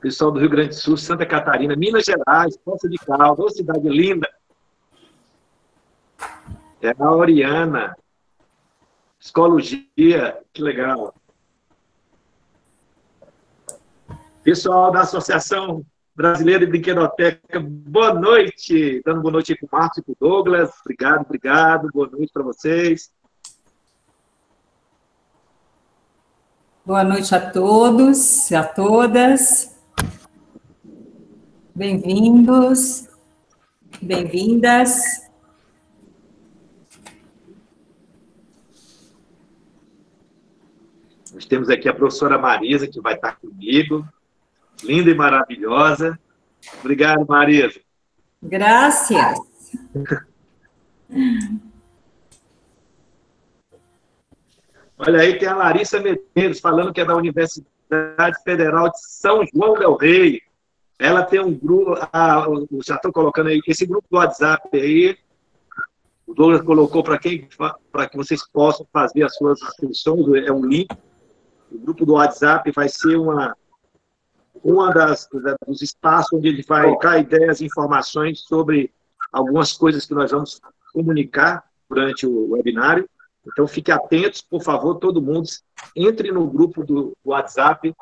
pessoal do Rio Grande do Sul, Santa Catarina, Minas Gerais, Poços de Caldas, ô cidade linda. É a Oriana, Psicologia, que legal. Pessoal da Associação Brasileira de Brinquedoteca, boa noite. Dando boa noite para o Marcos e para o Douglas. Obrigado. Boa noite para vocês. Boa noite a todos e a todas. Bem-vindos, bem-vindas. Nós temos aqui a professora Marisa, que vai estar comigo. Linda e maravilhosa. Obrigado, Marisa. Graças. Olha aí, tem a Larissa Medeiros, falando que é da Universidade Federal de São João del Rei. Ela tem um grupo, já estou colocando aí, esse grupo do WhatsApp aí, o Douglas colocou para que vocês possam fazer as suas inscrições, é um link. O grupo do WhatsApp vai ser dos espaços onde ele vai colocar ideias e informações sobre algumas coisas que nós vamos comunicar durante o webinário. Então, fiquem atentos, por favor, todo mundo, entre no grupo do WhatsApp.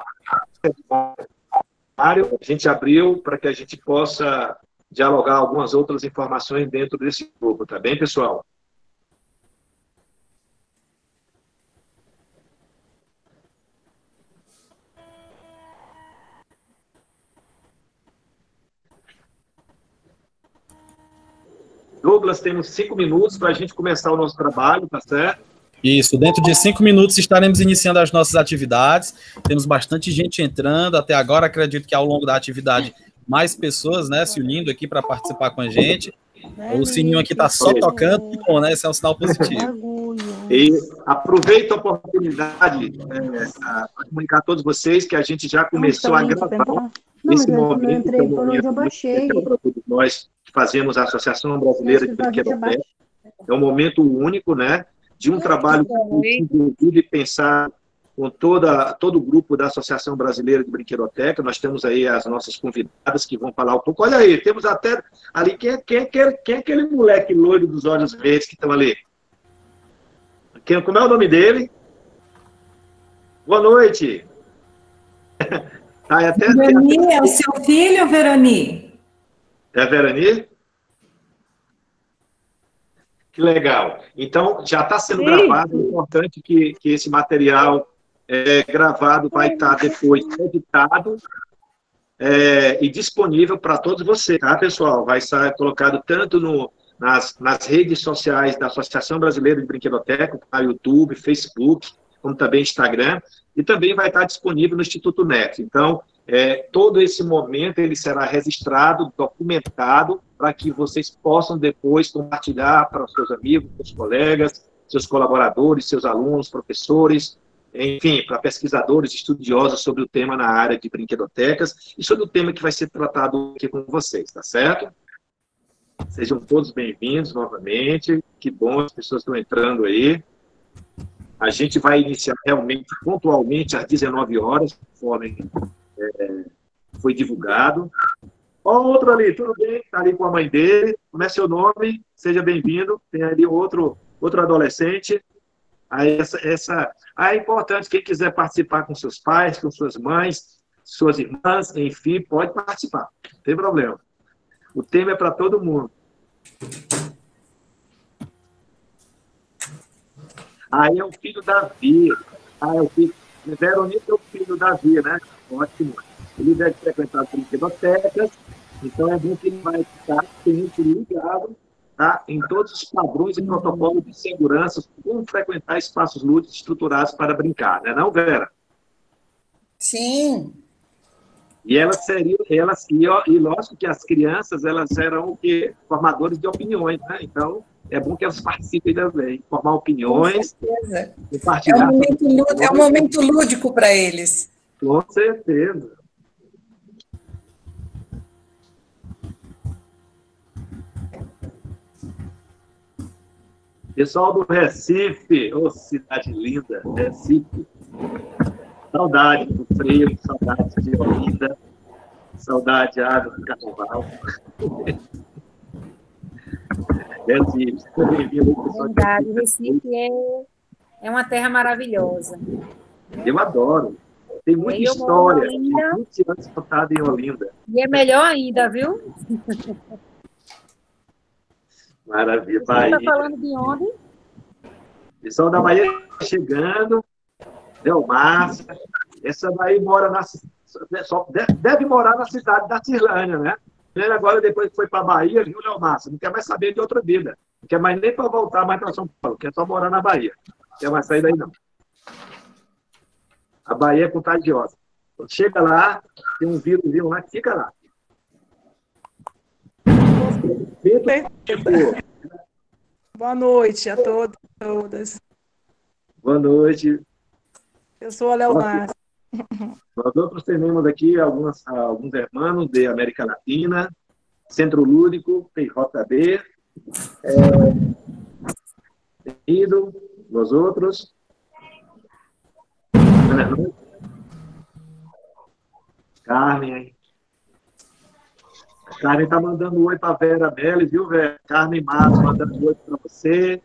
A gente abriu para que a gente possa dialogar algumas outras informações dentro desse grupo, tá bem, pessoal? Douglas, temos 5 minutos para a gente começar o nosso trabalho, tá certo? Isso, dentro de 5 minutos estaremos iniciando as nossas atividades. Temos bastante gente entrando até agora. Acredito que ao longo da atividade mais pessoas, né, se unindo aqui para participar com a gente. O sininho aqui está só tocando, que bom, né? Esse é um sinal positivo. E aproveito a oportunidade para comunicar a todos vocês que a gente já começou a gravar esse momento, que é um momento para todos nós que fazemos a Associação Brasileira de Brinquedoteca. É um momento único, né? De um trabalho desenvolvido e pensado com todo o grupo da Associação Brasileira de Brinquedoteca. Nós temos aí as nossas convidadas que vão falar um pouco. Olha aí, temos até ali, quem é aquele moleque loiro dos olhos verdes que estão ali? Como é o nome dele? Boa noite. Veroni, é o seu filho, Veroni? É a Veroni? Que legal. Então, já está sendo gravado. É importante que esse material gravado vai estar depois editado e disponível para todos vocês, tá, pessoal? Vai estar colocado tanto nas redes sociais da Associação Brasileira de Brinquedoteca, no YouTube, Facebook, como também Instagram, e também vai estar disponível no Instituto NET. Então, todo esse momento ele será registrado, documentado, para que vocês possam depois compartilhar para os seus amigos, seus colegas, seus colaboradores, seus alunos, professores, enfim, para pesquisadores, estudiosos sobre o tema na área de brinquedotecas e sobre o tema que vai ser tratado aqui com vocês, tá certo? Sejam todos bem-vindos novamente, que bom, as pessoas estão entrando aí. A gente vai iniciar realmente, pontualmente, às 19 horas, conforme foi divulgado. Ó, outro ali, tudo bem? Está ali com a mãe dele. Como é seu nome? Seja bem-vindo. Tem ali outro adolescente. Aí é importante, quem quiser participar com seus pais, com suas mães, suas irmãs, enfim, pode participar. Não tem problema. O tema é para todo mundo. Aí é o filho Davi. É o filho... Verônica é o filho Davi, né? Ótimo. Ele deve frequentar brinquedotecas, então é bom que ele vai estar sempre ligado, tá, em todos os padrões e protocolos de segurança, como frequentar espaços lúdicos estruturados para brincar, né, não, Vera? Sim. E e lógico que as crianças, elas serão o quê? Formadores de opiniões, né? Então, é bom que elas participem também, formar opiniões. Com certeza. Compartilhar. É um momento lúdico para eles. Com certeza. Pessoal do Recife, ô, cidade linda, Recife. Saudade do Freio, saudade de Olinda. Saudade, água do carnaval. Recife, Verdade, Recife é uma terra maravilhosa. Eu adoro. Tem muita Eu moro em história. Olinda. 20 anos contada em Olinda. E é melhor ainda, viu? Maravilha. Você Bahia. está falando de onde? Pessoal da Bahia chegando. Delmassa. Essa daí mora deve morar na cidade da Cirlânia, né? Ele agora, depois que foi para a Bahia, viu, Delmassa? Não quer mais saber de outra vida. Não quer mais nem para voltar mais para São Paulo. Quer só morar na Bahia. Não quer mais sair daí, não. A Bahia é contagiosa. Quando chega lá, tem um vírus lá que fica lá. Boa noite a todos e todas. Boa noite. Eu sou a Leonardo. Nós outros temos aqui alguns irmãos de América Latina, Centro Lúdico, PJB, Ido, nós outros. Carmen. A Carmen está mandando um oi para a Vera Belli, viu, Vera? Carmen Matos mandando um oi para você.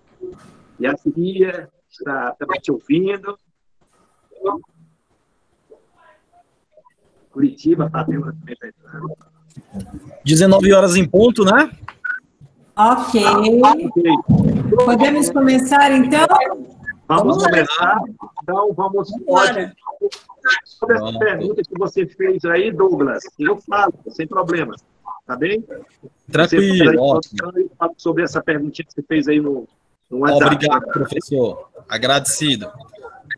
E a Cia está também te ouvindo. Curitiba, Fabiola também está entrando. 19 horas em ponto, né? Ok. Podemos começar, então? Vamos começar. Então, vamos... Sobre essa pergunta que você fez aí, Douglas, eu falo, sem problemas. Tá bem? Tranquilo, ótimo. Eu falo sobre essa perguntinha que você fez aí no WhatsApp. Obrigado, professor. Agradecido.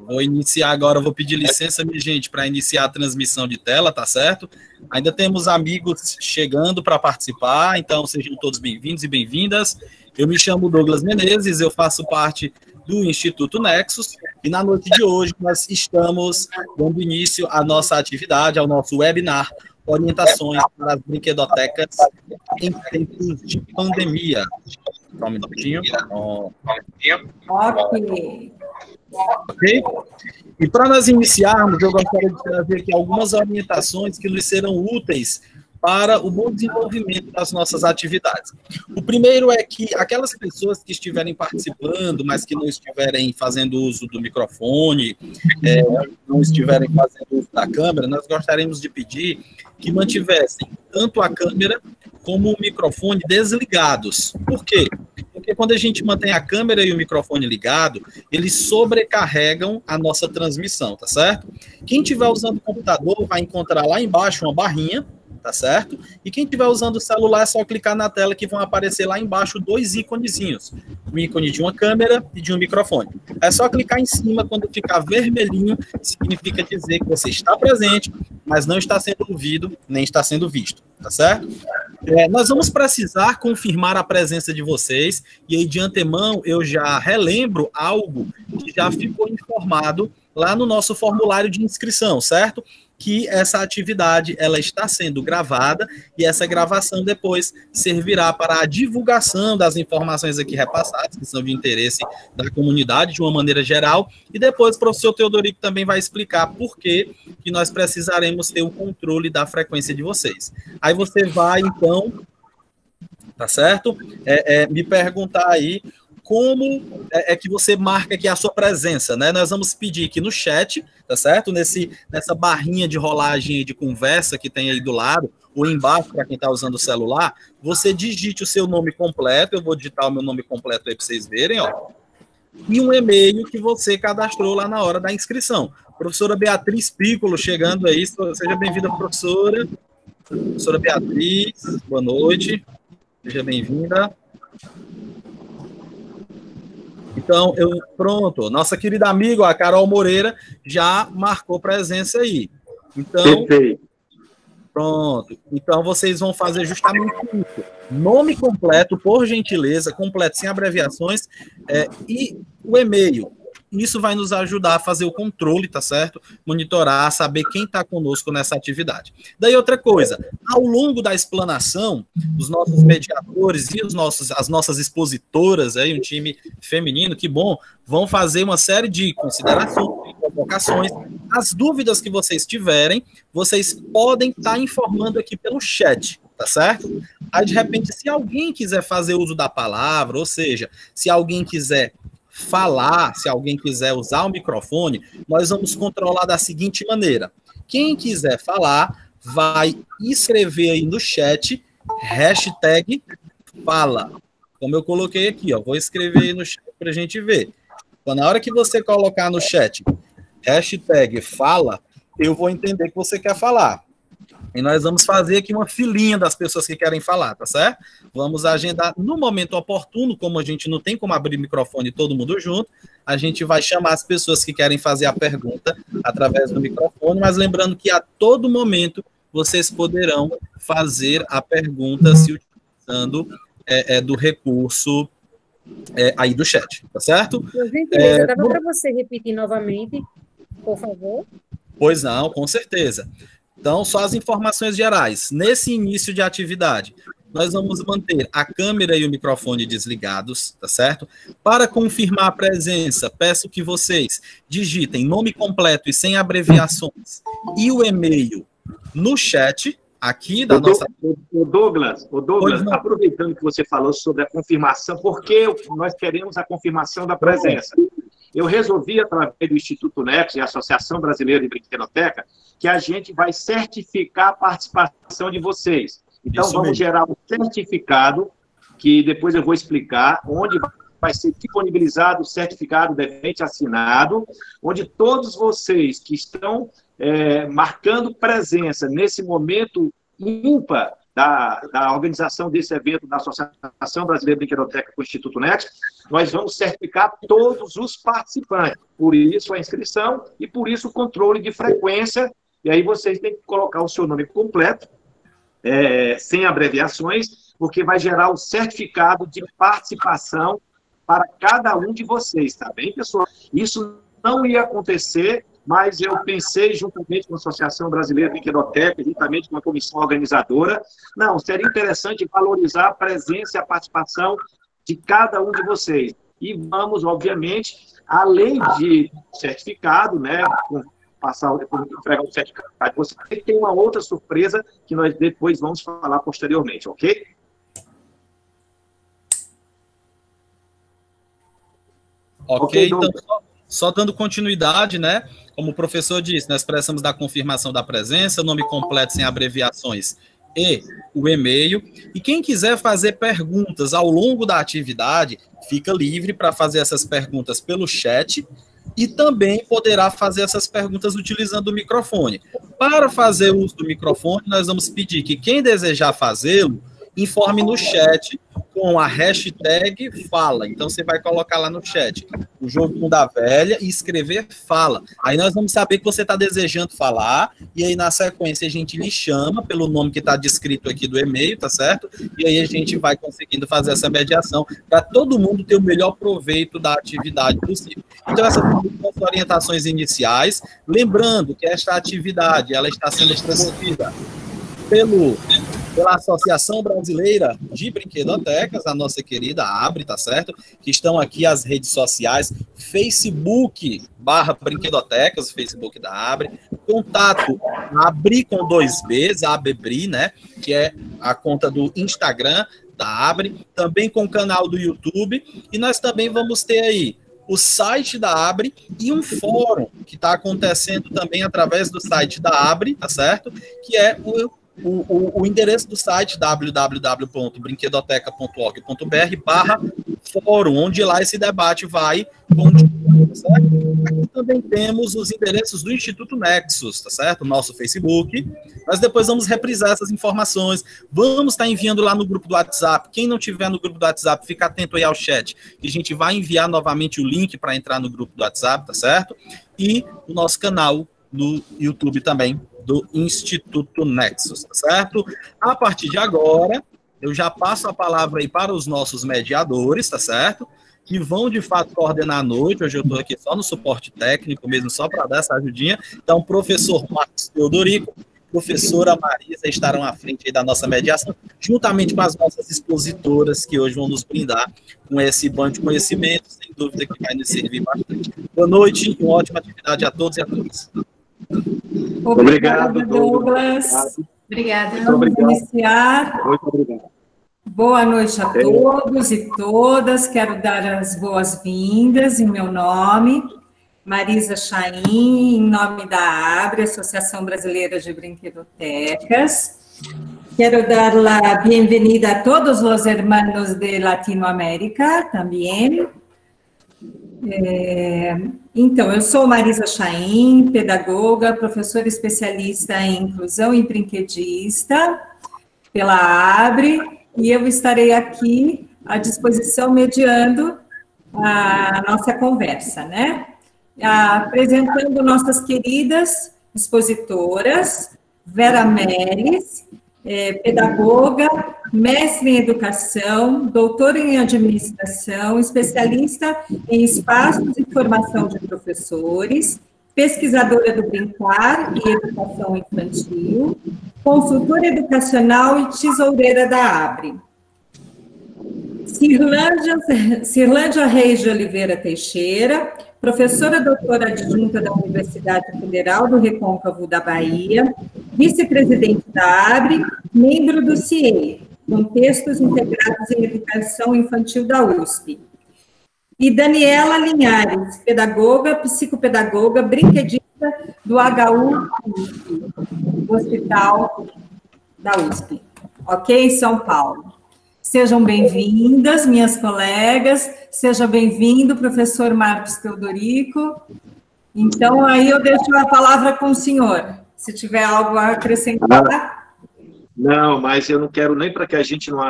Vou iniciar agora, vou pedir licença, minha gente, para iniciar a transmissão de tela, tá certo? Ainda temos amigos chegando para participar, então sejam todos bem-vindos e bem-vindas. Eu me chamo Douglas Menezes, eu faço parte do Instituto Nexus, e na noite de hoje nós estamos dando início à nossa atividade, ao nosso webinar, Orientações para as Brinquedotecas em Tempos de Pandemia. Só um minutinho. Ok. Ok? E para nós iniciarmos, eu gostaria de trazer aqui algumas orientações que nos serão úteis para o bom desenvolvimento das nossas atividades. O primeiro é que aquelas pessoas que estiverem participando, mas que não estiverem fazendo uso do microfone, não estiverem fazendo uso da câmera, nós gostaríamos de pedir que mantivessem tanto a câmera como o microfone desligados. Por quê? Porque quando a gente mantém a câmera e o microfone ligado, eles sobrecarregam a nossa transmissão, tá certo? Quem estiver usando o computador vai encontrar lá embaixo uma barrinha, tá certo? E quem estiver usando o celular é só clicar na tela que vão aparecer lá embaixo dois íconezinhos. O ícone de uma câmera e de um microfone. É só clicar em cima, quando ficar vermelhinho, significa dizer que você está presente, mas não está sendo ouvido, nem está sendo visto, tá certo? Nós vamos precisar confirmar a presença de vocês, e aí de antemão eu já relembro algo que já ficou informado lá no nosso formulário de inscrição, certo? Que essa atividade ela está sendo gravada e essa gravação depois servirá para a divulgação das informações aqui repassadas, que são de interesse da comunidade de uma maneira geral, e depois o professor Teodorico também vai explicar por que nós precisaremos ter o controle da frequência de vocês. Aí você vai, então, tá certo? Me perguntar aí como é que você marca aqui a sua presença, né? Nós vamos pedir aqui no chat, tá certo? Nessa barrinha de rolagem de conversa que tem aí do lado, ou embaixo, para quem está usando o celular, você digite o seu nome completo, eu vou digitar o meu nome completo aí para vocês verem, ó, e um e-mail que você cadastrou lá na hora da inscrição. Professora Beatriz Piccolo chegando aí, seja bem-vinda, professora. Professora Beatriz, boa noite, seja bem-vinda. Então, pronto, nossa querida amiga, a Carol Moreira, já marcou presença aí. Então, pronto. Então, vocês vão fazer justamente isso. Nome completo, por gentileza, completo, sem abreviações, e o e-mail. Isso vai nos ajudar a fazer o controle, tá certo? Monitorar, saber quem está conosco nessa atividade. Daí outra coisa, ao longo da explanação, os nossos mediadores e as nossas expositoras, aí, um time feminino, que bom, vão fazer uma série de considerações, provocações. As dúvidas que vocês tiverem, vocês podem estar informando aqui pelo chat, tá certo? Aí, de repente, se alguém quiser fazer uso da palavra, ou seja, se alguém quiser falar, se alguém quiser usar o microfone, nós vamos controlar da seguinte maneira. Quem quiser falar, vai escrever aí no chat, hashtag fala. Como eu coloquei aqui, ó, vou escrever aí no chat para a gente ver. Então, na hora que você colocar no chat, hashtag fala, eu vou entender que você quer falar. E nós vamos fazer aqui uma filinha das pessoas que querem falar, tá certo? Vamos agendar no momento oportuno, como a gente não tem como abrir microfone todo mundo junto, a gente vai chamar as pessoas que querem fazer a pergunta através do microfone, mas lembrando que a todo momento vocês poderão fazer a pergunta se utilizando do recurso aí do chat, tá certo? Por gentileza, dava para você repetir novamente, por favor? Pois não, com certeza. Então, só as informações gerais. Nesse início de atividade, nós vamos manter a câmera e o microfone desligados, tá certo? Para confirmar a presença, peço que vocês digitem nome completo e sem abreviações e o e-mail no chat aqui da nossa... O Douglas, aproveitando que você falou sobre a confirmação, por que nós queremos a confirmação da presença? Eu resolvi, através do Instituto Nexus e a Associação Brasileira de Brinquedoteca, que a gente vai certificar a participação de vocês. Então, vamos gerar um certificado, que depois eu vou explicar, onde vai ser disponibilizado o certificado devidamente assinado, onde todos vocês que estão marcando presença nesse momento ímpar da organização desse evento da Associação Brasileira de Brinquedoteca com o Instituto Nexus, nós vamos certificar todos os participantes. Por isso a inscrição e por isso o controle de frequência. E aí vocês têm que colocar o seu nome completo, sem abreviações, porque vai gerar o certificado de participação para cada um de vocês, tá bem, pessoal? Isso não ia acontecer, mas eu pensei, juntamente com a Associação Brasileira de Brinquedoteca, juntamente com a comissão organizadora, não, seria interessante valorizar a presença e a participação de cada um de vocês. E vamos, obviamente, além de certificado, né, entregar o certificado, você tem uma outra surpresa que nós depois vamos falar posteriormente, ok? Ok, então, só dando continuidade, né? Como o professor disse, nós precisamos da confirmação da presença, nome completo sem abreviações e o e-mail. E quem quiser fazer perguntas ao longo da atividade, fica livre para fazer essas perguntas pelo chat e também poderá fazer essas perguntas utilizando o microfone. Para fazer uso do microfone, nós vamos pedir que quem desejar fazê-lo, informe no chat com a hashtag fala. Então, você vai colocar lá no chat o jogo da velha e escrever fala. Aí nós vamos saber que você está desejando falar e aí, na sequência, a gente lhe chama pelo nome que está descrito aqui do e-mail, tá certo? E aí a gente vai conseguindo fazer essa mediação para todo mundo ter o melhor proveito da atividade possível. Então, essas são as orientações iniciais. Lembrando que esta atividade ela está sendo promovida pela Associação Brasileira de Brinquedotecas, a nossa querida ABRE, tá certo? Que estão aqui as redes sociais, Facebook/Brinquedotecas, o Facebook da ABRE, contato ABRE com 2 Bs, ABRE, né? Que é a conta do Instagram da ABRE, também com o canal do YouTube, e nós também vamos ter aí o site da ABRE e um fórum que está acontecendo também através do site da ABRE, tá certo? Que é o endereço do site www.brinquedoteca.org.br/fórum, onde lá esse debate vai continuar, tá certo? Aqui também temos os endereços do Instituto Nexus, tá certo? Nosso Facebook. Nós depois vamos reprisar essas informações. Vamos estar enviando lá no grupo do WhatsApp. Quem não tiver no grupo do WhatsApp, fica atento aí ao chat, que a gente vai enviar novamente o link para entrar no grupo do WhatsApp, tá certo? E o nosso canal no YouTube também, do Instituto Nexus, tá certo? A partir de agora, eu já passo a palavra aí para os nossos mediadores, tá certo? Que vão, de fato, coordenar a noite. Hoje eu estou aqui só no suporte técnico mesmo, só para dar essa ajudinha. Então, professor Marcos Teodorico professora Marisa estarão à frente aí da nossa mediação, juntamente com as nossas expositoras, que hoje vão nos brindar com esse banho de conhecimento, sem dúvida que vai nos servir bastante. Boa noite e uma ótima atividade a todos e a todas. Obrigado, Douglas. Obrigada. Vamos iniciar. Muito obrigado. Boa noite a todos e todas. Quero dar as boas-vindas em meu nome, Marisa Chaim, em nome da ABRE, Associação Brasileira de Brinquedotecas. Quero dar a bem-vinda a todos os hermanos de Latinoamérica também. Então, eu sou Marisa Chaim, pedagoga, professora especialista em inclusão e brinquedista pela ABRE, e eu estarei aqui à disposição mediando a nossa conversa, né? Apresentando nossas queridas expositoras, Vera Meles, pedagoga, mestre em educação, doutora em administração, especialista em espaços e formação de professores, pesquisadora do Brincar e educação infantil, consultora educacional e tesoureira da ABRE. Cirlândia Reis de Oliveira Teixeira, professora doutora adjunta da Universidade Federal do Recôncavo da Bahia, vice-presidente da ABRE, membro do CIEI, Contextos Integrados em Educação Infantil da USP. E Daniela Linhares, pedagoga, psicopedagoga, brinquedista do HU USP, do Hospital da USP, ok? São Paulo. Sejam bem-vindas, minhas colegas, seja bem-vindo, professor Marcos Teodorico. Então, aí eu deixo a palavra com o senhor, se tiver algo a acrescentar. Não, mas eu não quero nem para que a gente não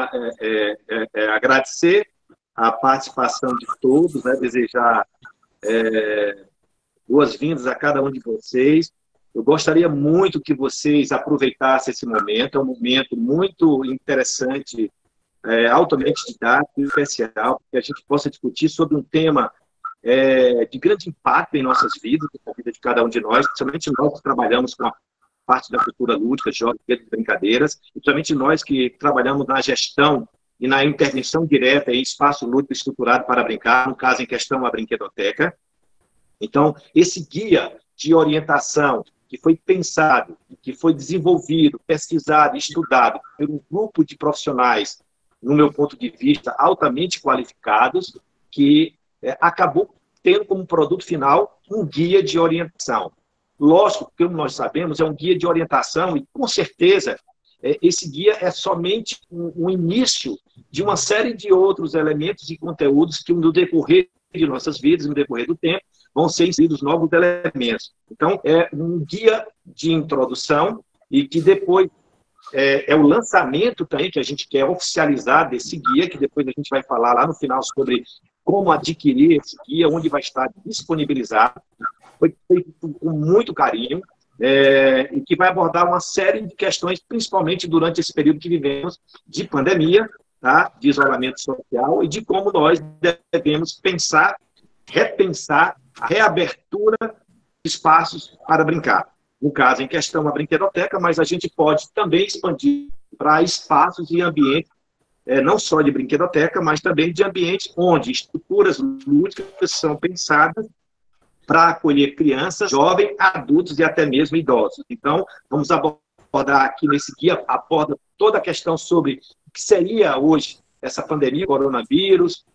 agradecer a participação de todos, né, desejar boas-vindas a cada um de vocês. Eu gostaria muito que vocês aproveitassem esse momento, é um momento muito interessante, altamente didático e especial, que a gente possa discutir sobre um tema de grande impacto em nossas vidas, na vida de cada um de nós, principalmente nós que trabalhamos com a parte da cultura lúdica, jogos e brincadeiras, e principalmente nós que trabalhamos na gestão e na intervenção direta em espaço lúdico estruturado para brincar, no caso em questão a brinquedoteca. Então, esse guia de orientação que foi pensado, que foi desenvolvido, pesquisado, estudado por um grupo de profissionais, no meu ponto de vista, altamente qualificados, que acabou tendo como produto final um guia de orientação. Lógico que, como nós sabemos, é um guia de orientação e, com certeza, esse guia é somente um início de uma série de outros elementos e conteúdos que, no decorrer de nossas vidas, no decorrer do tempo, vão ser inseridos novos elementos. Então, é um guia de introdução e que depois é o lançamento também que a gente quer oficializar desse guia, que depois a gente vai falar lá no final sobre como adquirir esse guia, onde vai estar disponibilizado. Foi feito com muito carinho e que vai abordar uma série de questões, principalmente durante esse período que vivemos de pandemia, tá? De isolamento social e de como nós devemos pensar, repensar a reabertura de espaços para brincar. No caso, em questão, a brinquedoteca, mas a gente pode também expandir para espaços e ambientes, não só de brinquedoteca, mas também de ambientes onde estruturas lúdicas são pensadas para acolher crianças, jovens, adultos e até mesmo idosos. Então, vamos abordar aqui nesse guia, aborda toda a questão sobre o que seria hoje essa pandemia, coronavírus,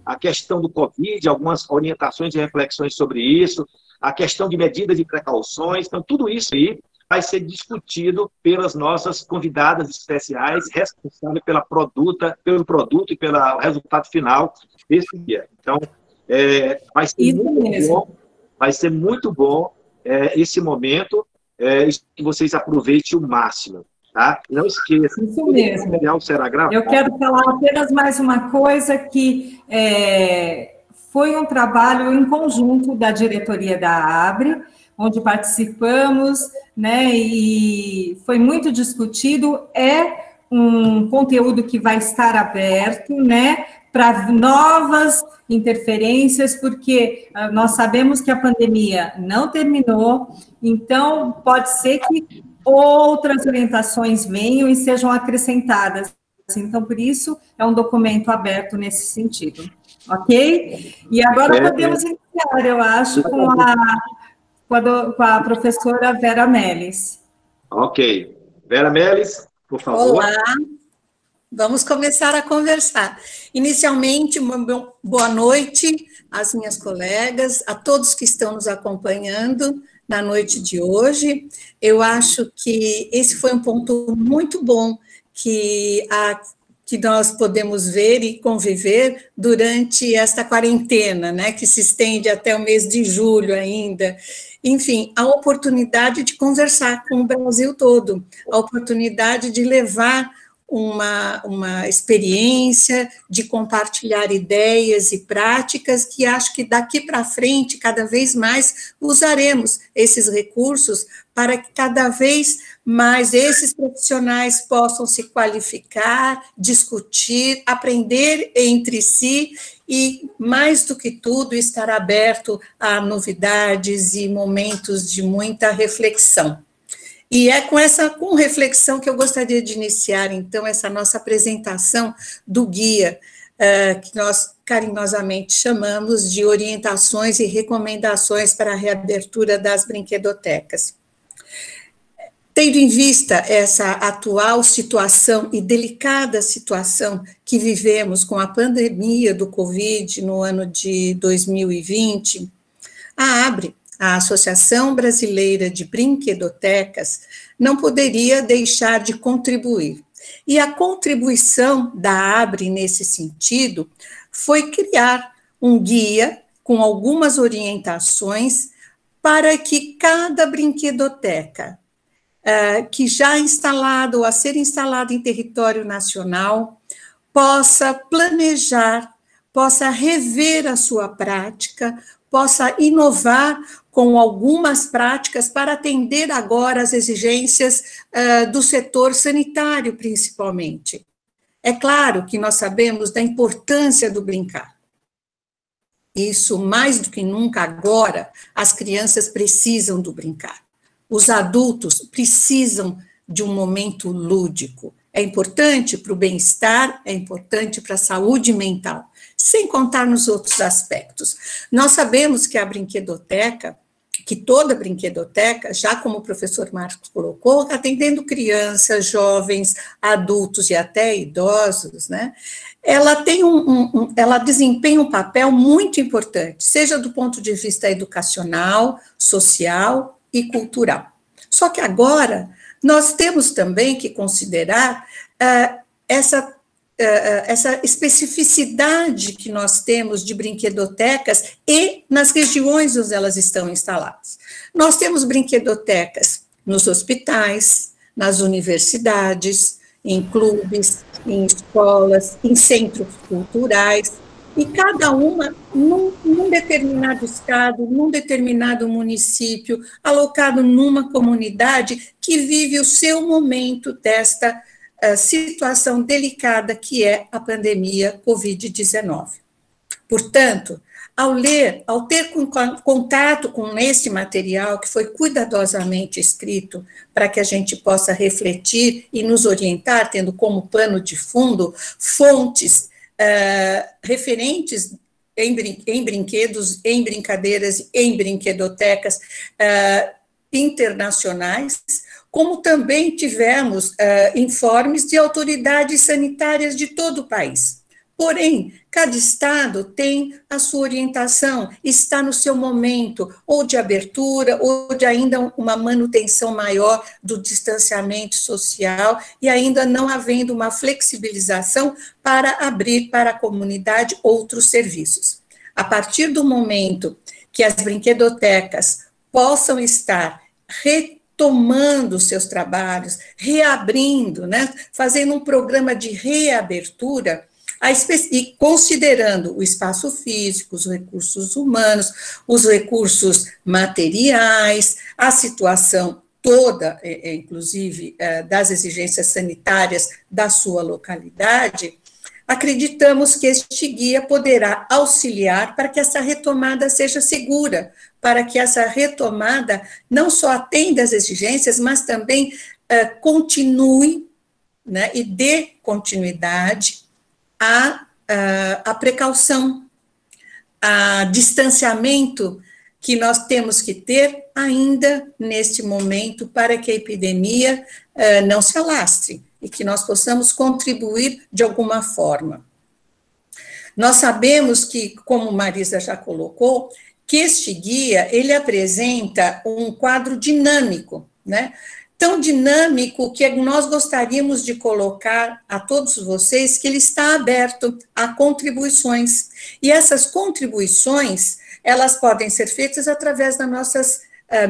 a questão do Covid, algumas orientações e reflexões sobre isso, a questão de medidas e precauções. Então, tudo isso aí vai ser discutido pelas nossas convidadas especiais, responsáveis pelo produto e pelo resultado final desse guia. Então, vai ser muito bom esse momento e que vocês aproveitem o máximo. Tá? Não esqueça, isso mesmo. O material será gravado. Eu quero falar apenas mais uma coisa, que foi um trabalho em conjunto da diretoria da ABRE, onde participamos, né, e foi muito discutido. É um conteúdo que vai estar aberto, né, para novas interferências, porque nós sabemos que a pandemia não terminou, então pode ser que outras orientações venham e sejam acrescentadas. Então, por isso, é um documento aberto nesse sentido. Ok? E agora podemos iniciar, eu acho, com a professora Vera Meles. Ok. Vera Meles, por favor. Olá, vamos começar a conversar. Inicialmente, uma boa noite às minhas colegas, a todos que estão nos acompanhando na noite de hoje. Eu acho que esse foi um ponto muito bom que nós podemos ver e conviver durante esta quarentena, né, que se estende até o mês de julho ainda. Enfim, a oportunidade de conversar com o Brasil todo, a oportunidade de levar uma experiência, de compartilhar ideias e práticas que acho que daqui para frente, cada vez mais, usaremos esses recursos para que cada vez mais esses profissionais possam se qualificar, discutir, aprender entre si e, mais do que tudo, estar aberto a novidades e momentos de muita reflexão. E é com reflexão que eu gostaria de iniciar, então, essa nossa apresentação do guia, que nós carinhosamente chamamos de orientações e recomendações para a reabertura das brinquedotecas. Tendo em vista essa atual situação e delicada situação que vivemos com a pandemia do Covid no ano de 2020, a ABRE, a Associação Brasileira de Brinquedotecas, não poderia deixar de contribuir. E a contribuição da ABRE nesse sentido foi criar um guia com algumas orientações para que cada brinquedoteca que já instalado ou a ser instalado em território nacional possa planejar, possa rever a sua prática, possa inovar com algumas práticas para atender agora as exigências do setor sanitário, principalmente. É claro que nós sabemos da importância do brincar. Isso, mais do que nunca agora, as crianças precisam do brincar. Os adultos precisam de um momento lúdico. É importante para o bem-estar, é importante para a saúde mental, sem contar nos outros aspectos. Nós sabemos que a brinquedoteca, que toda brinquedoteca, já como o professor Marcos colocou, atendendo crianças, jovens, adultos e até idosos, né? Ela tem ela desempenha um papel muito importante, seja do ponto de vista educacional, social e cultural. Só que agora nós temos também que considerar essa especificidade que nós temos de brinquedotecas e nas regiões onde elas estão instaladas. Nós temos brinquedotecas nos hospitais, nas universidades, em clubes, em escolas, em centros culturais, e cada uma num determinado estado, num determinado município, alocado numa comunidade que vive o seu momento desta situação delicada que é a pandemia Covid-19. Portanto, ao ter contato com este material, que foi cuidadosamente escrito para que a gente possa refletir e nos orientar, tendo como pano de fundo fontes referentes em brinquedos, em brincadeiras, em brinquedotecas internacionais, como também tivemos informes de autoridades sanitárias de todo o país. Porém, cada estado tem a sua orientação, está no seu momento, ou de abertura, ou de ainda uma manutenção maior do distanciamento social, e ainda não havendo uma flexibilização para abrir para a comunidade outros serviços. A partir do momento que as brinquedotecas possam estar retomando seus trabalhos, reabrindo, né, fazendo um programa de reabertura, e considerando o espaço físico, os recursos humanos, os recursos materiais, a situação toda, inclusive das exigências sanitárias da sua localidade, acreditamos que este guia poderá auxiliar para que essa retomada seja segura, para que essa retomada não só atenda às exigências, mas também continue, né, e dê continuidade à precaução, a distanciamento que nós temos que ter ainda neste momento para que a epidemia não se alastre e que nós possamos contribuir de alguma forma. Nós sabemos que, como Marisa já colocou, que este guia, ele apresenta um quadro dinâmico, né? Tão dinâmico que nós gostaríamos de colocar a todos vocês que ele está aberto a contribuições. E essas contribuições, elas podem ser feitas através das nossas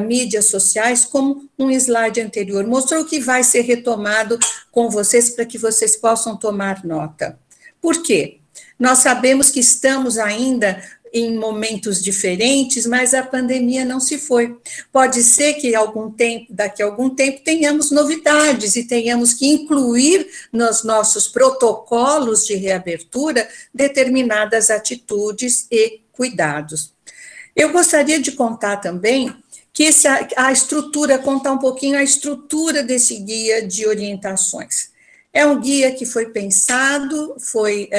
mídias sociais, como um slide anterior mostrou, que vai ser retomado com vocês para que vocês possam tomar nota. Por quê? Nós sabemos que estamos ainda em momentos diferentes, mas a pandemia não se foi. Pode ser que daqui a algum tempo tenhamos novidades e tenhamos que incluir nos nossos protocolos de reabertura determinadas atitudes e cuidados. Eu gostaria de contar também que contar um pouquinho a estrutura desse guia de orientações. É um guia que foi pensado, foi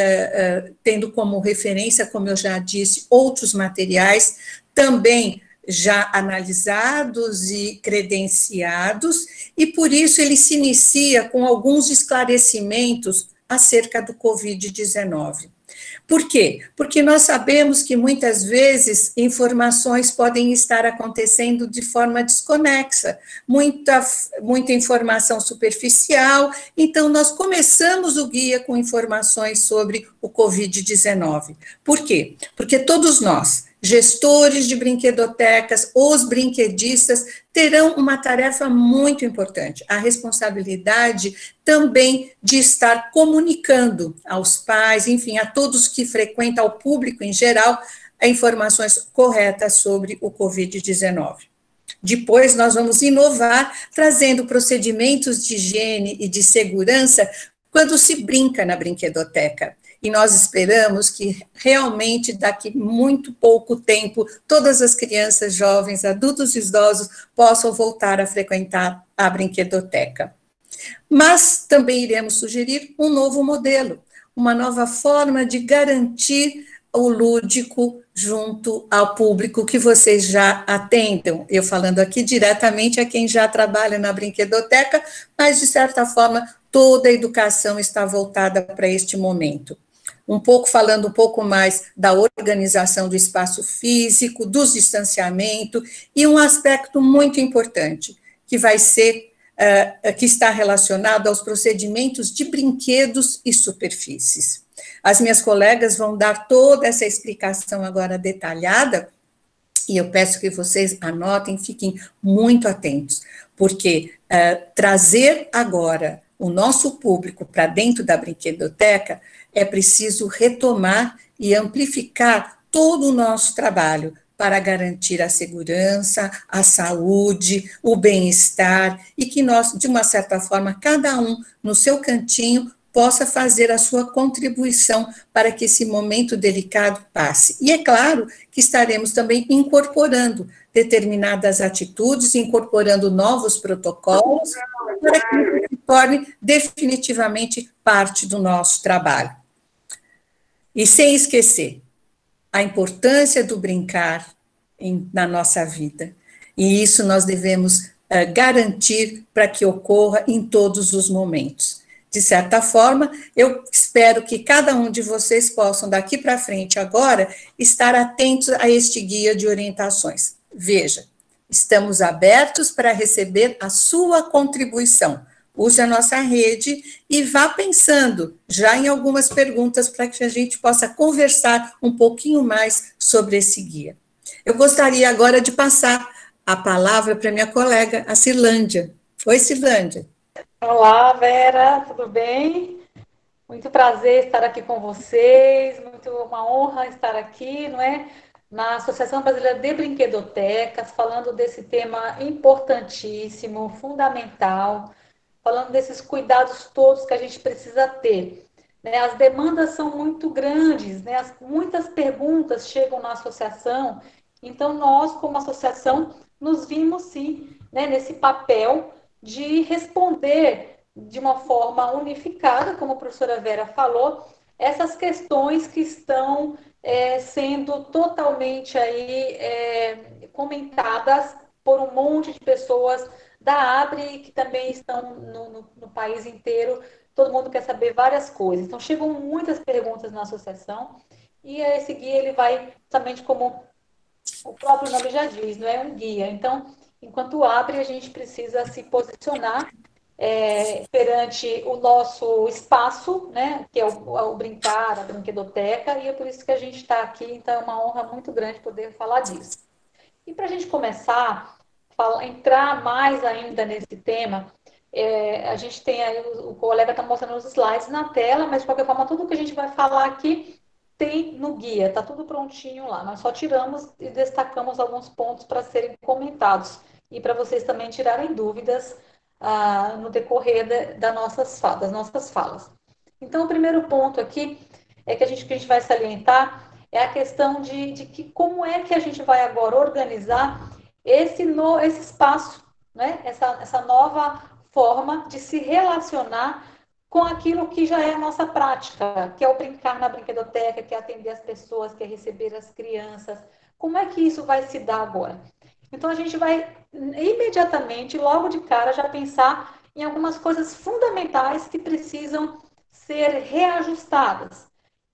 tendo como referência, como eu já disse, outros materiais, também já analisados e credenciados, e por isso ele se inicia com alguns esclarecimentos acerca do Covid-19. Por quê? Porque nós sabemos que muitas vezes informações podem estar acontecendo de forma desconexa, muita informação superficial, então nós começamos o guia com informações sobre o Covid-19. Por quê? Porque todos nós, gestores de brinquedotecas, os brinquedistas, terão uma tarefa muito importante, a responsabilidade também de estar comunicando aos pais, enfim, a todos que frequentam, ao público em geral, informações corretas sobre o Covid-19. Depois, nós vamos inovar, trazendo procedimentos de higiene e de segurança quando se brinca na brinquedoteca. E nós esperamos que realmente daqui muito pouco tempo todas as crianças, jovens, adultos e idosos possam voltar a frequentar a brinquedoteca. Mas também iremos sugerir um novo modelo, uma nova forma de garantir o lúdico junto ao público que vocês já atendam. Eu falando aqui diretamente a quem já trabalha na brinquedoteca, mas de certa forma toda a educação está voltada para este momento. Falando um pouco mais da organização do espaço físico, do distanciamento, e um aspecto muito importante, que vai ser, que está relacionado aos procedimentos de brinquedos e superfícies. As minhas colegas vão dar toda essa explicação agora detalhada, e eu peço que vocês anotem, fiquem muito atentos, porque trazer agora o nosso público para dentro da brinquedoteca é preciso retomar e amplificar todo o nosso trabalho para garantir a segurança, a saúde, o bem-estar, e que nós, de uma certa forma, cada um no seu cantinho, possa fazer a sua contribuição para que esse momento delicado passe. E é claro que estaremos também incorporando determinadas atitudes, incorporando novos protocolos, para que isso se torne definitivamente parte do nosso trabalho. E sem esquecer a importância do brincar na nossa vida. E isso nós devemos garantir para que ocorra em todos os momentos. De certa forma, eu espero que cada um de vocês possam, daqui para frente agora, estar atentos a este guia de orientações. Veja, estamos abertos para receber a sua contribuição. Use a nossa rede e vá pensando já em algumas perguntas para que a gente possa conversar um pouquinho mais sobre esse guia. Eu gostaria agora de passar a palavra para minha colega, a Cirlândia. Oi, Cirlândia. Olá, Vera, tudo bem? Muito prazer estar aqui com vocês, uma honra estar aqui, não é? Na Associação Brasileira de Brinquedotecas, falando desse tema importantíssimo, fundamental, falando desses cuidados todos que a gente precisa ter. né? As demandas são muito grandes, né? Muitas perguntas chegam na associação, então nós, como associação, nos vimos, sim, né, nesse papel de responder de uma forma unificada, como a professora Vera falou, essas questões que estão sendo totalmente aí comentadas por um monte de pessoas da ABRE, que também estão no país inteiro. Todo mundo quer saber várias coisas. Então, chegam muitas perguntas na associação, e esse guia ele vai, justamente como o próprio nome já diz, não é um guia. Então, enquanto ABRE, a gente precisa se posicionar perante o nosso espaço, né, que é o Brincar, a Brinquedoteca, e é por isso que a gente está aqui. Então, é uma honra muito grande poder falar disso. E para a gente começar a entrar mais ainda nesse tema, a gente tem aí, o colega está mostrando os slides na tela, mas de qualquer forma, tudo que a gente vai falar aqui tem no guia, está tudo prontinho lá. Nós só tiramos e destacamos alguns pontos para serem comentados e para vocês também tirarem dúvidas no decorrer das nossas falas. Então, o primeiro ponto aqui que a gente vai salientar é a questão de que como é que a gente vai agora organizar esse espaço, né? Essa nova forma de se relacionar com aquilo que já é a nossa prática, que é o brincar na brinquedoteca, que é atender as pessoas, que é receber as crianças. Como é que isso vai se dar agora? Então, a gente vai imediatamente, logo de cara, já pensar em algumas coisas fundamentais que precisam ser reajustadas,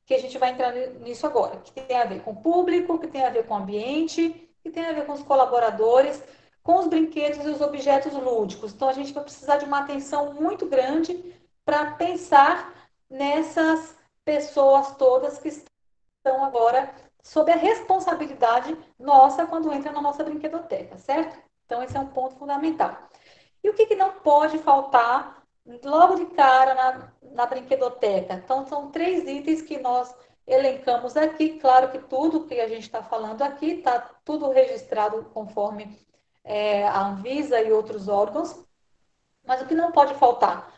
que a gente vai entrar nisso agora, que tem a ver com o público, que tem a ver com o ambiente, que tem a ver com os colaboradores, com os brinquedos e os objetos lúdicos. Então, a gente vai precisar de uma atenção muito grande para pensar nessas pessoas todas que estão agora sob a responsabilidade nossa quando entra na nossa brinquedoteca, certo? Então, esse é um ponto fundamental. E o que não pode faltar logo de cara na brinquedoteca? Então, são 3 itens que nós elencamos aqui. Claro que tudo que a gente está falando aqui está tudo registrado conforme a Anvisa e outros órgãos. Mas o que não pode faltar?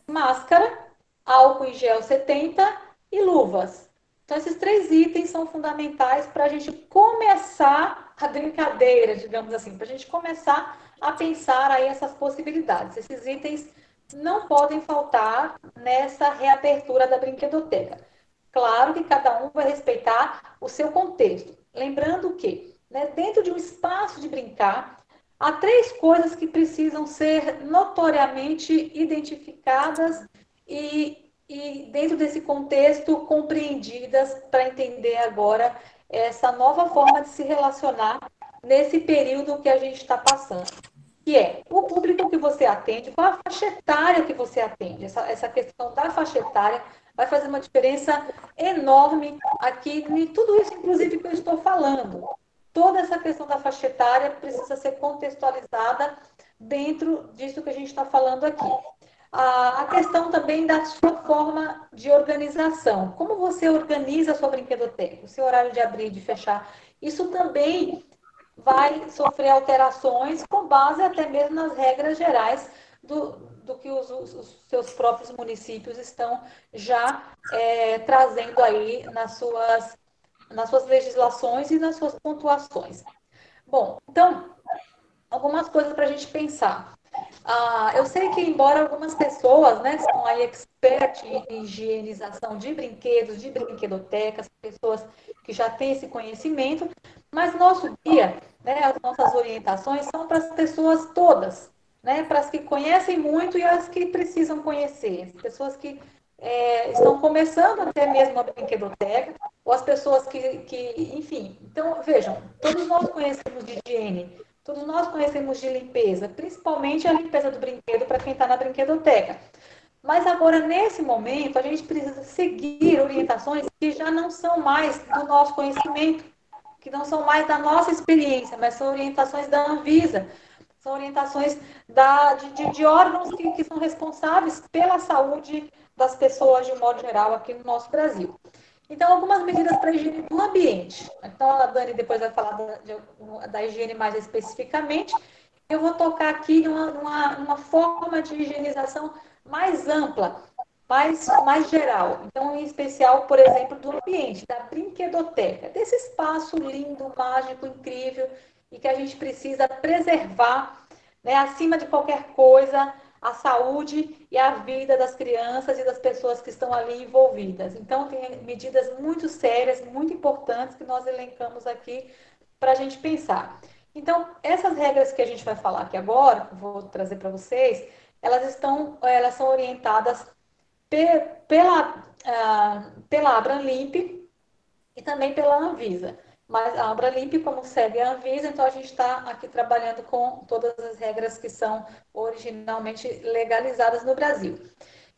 Máscara, álcool em gel 70 e luvas. Então, esses 3 itens são fundamentais para a gente começar a brincadeira, digamos assim, para a gente começar a pensar aí essas possibilidades. Esses itens não podem faltar nessa reabertura da brinquedoteca. Claro que cada um vai respeitar o seu contexto. Lembrando que, né, dentro de um espaço de brincar, há 3 coisas que precisam ser notoriamente identificadas e dentro desse contexto, compreendidas para entender agora essa nova forma de se relacionar nesse período que a gente está passando. Que é o público que você atende, qual a faixa etária que você atende. Essa questão da faixa etária vai fazer uma diferença enorme aqui em tudo isso, inclusive, que eu estou falando. Toda essa questão da faixa etária precisa ser contextualizada dentro disso que a gente está falando aqui. A questão também da sua forma de organização. Como você organiza a sua brinquedoteca? O seu horário de abrir e de fechar. Isso também vai sofrer alterações com base até mesmo nas regras gerais do que os seus próprios municípios estão já trazendo aí nas suas legislações e nas suas pontuações. Bom, então, algumas coisas para a gente pensar. Eu sei que, embora algumas pessoas, né, são aí expert em higienização de brinquedos, de brinquedotecas, pessoas que já têm esse conhecimento, mas nosso guia, né, as nossas orientações são para as pessoas todas, né, para as que conhecem muito e as que precisam conhecer, as pessoas que estão começando até mesmo a brinquedoteca, ou as pessoas que, enfim. Então, vejam, todos nós conhecemos de higiene, todos nós conhecemos de limpeza, principalmente a limpeza do brinquedo para quem está na brinquedoteca. Mas agora, nesse momento, a gente precisa seguir orientações que já não são mais do nosso conhecimento, que não são mais da nossa experiência, mas são orientações da Anvisa, são orientações de órgãos que são responsáveis pela saúde das pessoas, de um modo geral, aqui no nosso Brasil. Então, algumas medidas para a higiene do ambiente. Então, a Dani depois vai falar da higiene mais especificamente. Eu vou tocar aqui numa forma de higienização mais ampla, mais geral. Então, em especial, por exemplo, do ambiente, da brinquedoteca, desse espaço lindo, mágico, incrível, e que a gente precisa preservar, né, acima de qualquer coisa, a saúde e a vida das crianças e das pessoas que estão ali envolvidas. Então, tem medidas muito sérias, muito importantes, que nós elencamos aqui para a gente pensar. Então, essas regras que a gente vai falar aqui agora, vou trazer para vocês, elas são orientadas pela Abranlimp e também pela Anvisa. Mas a Abranlimp, como segue a Anvisa, então a gente está aqui trabalhando com todas as regras que são originalmente legalizadas no Brasil.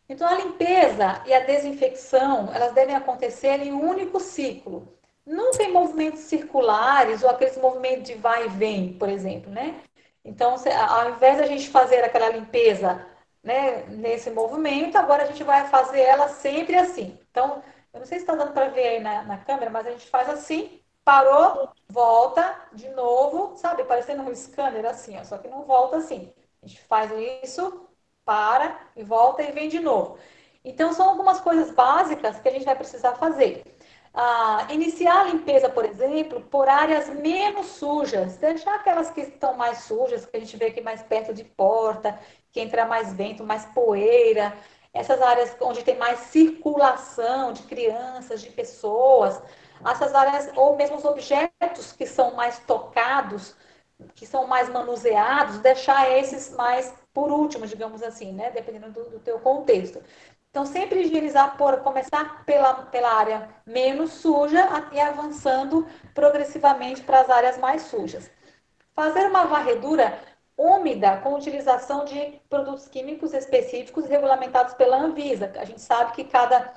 Então, a limpeza e a desinfecção, elas devem acontecer em um único ciclo. Nunca em movimentos circulares ou aqueles movimentos de vai e vem, por exemplo, né? Então, ao invés da gente fazer aquela limpeza, né, nesse movimento, agora a gente vai fazer ela sempre assim. Então, eu não sei se está dando para ver aí na câmera, mas a gente faz assim, parou, volta, de novo, sabe? Parecendo um scanner assim, ó, só que não volta assim. A gente faz isso, para e volta e vem de novo. Então, são algumas coisas básicas que a gente vai precisar fazer. Iniciar a limpeza, por exemplo, por áreas menos sujas, deixar aquelas que estão mais sujas, que a gente vê aqui mais perto de porta, que entra mais vento, mais poeira, essas áreas onde tem mais circulação de crianças, de pessoas, essas áreas, ou mesmo os objetos que são mais tocados, que são mais manuseados, deixar esses mais por último, digamos assim, né? Dependendo do teu contexto. Então, sempre higienizar, começar pela área menos suja e avançando progressivamente para as áreas mais sujas. Fazer uma varredura úmida com utilização de produtos químicos específicos regulamentados pela Anvisa. A gente sabe que cada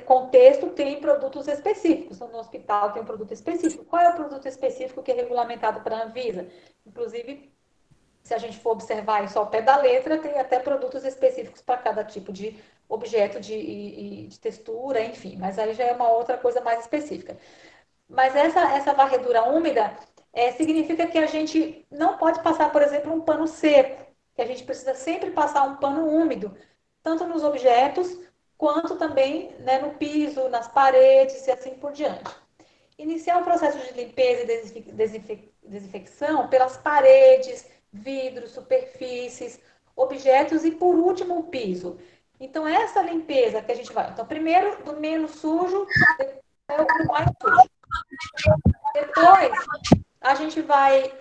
contexto tem produtos específicos. No hospital tem um produto específico. Qual é o produto específico que é regulamentado pela Anvisa? Inclusive, se a gente for observar isso ao pé da letra, tem até produtos específicos para cada tipo de objeto de textura, enfim. Mas aí já é uma outra coisa mais específica. Mas essa varredura úmida significa que a gente não pode passar, por exemplo, um pano seco, que a gente precisa sempre passar um pano úmido, tanto nos objetos, quanto também, né, no piso, nas paredes e assim por diante. Iniciar o processo de limpeza e desinfecção pelas paredes, vidros, superfícies, objetos e, por último, o piso. Então, essa limpeza que a gente vai... Então, primeiro, do menos sujo, depois do mais sujo. Depois, a gente vai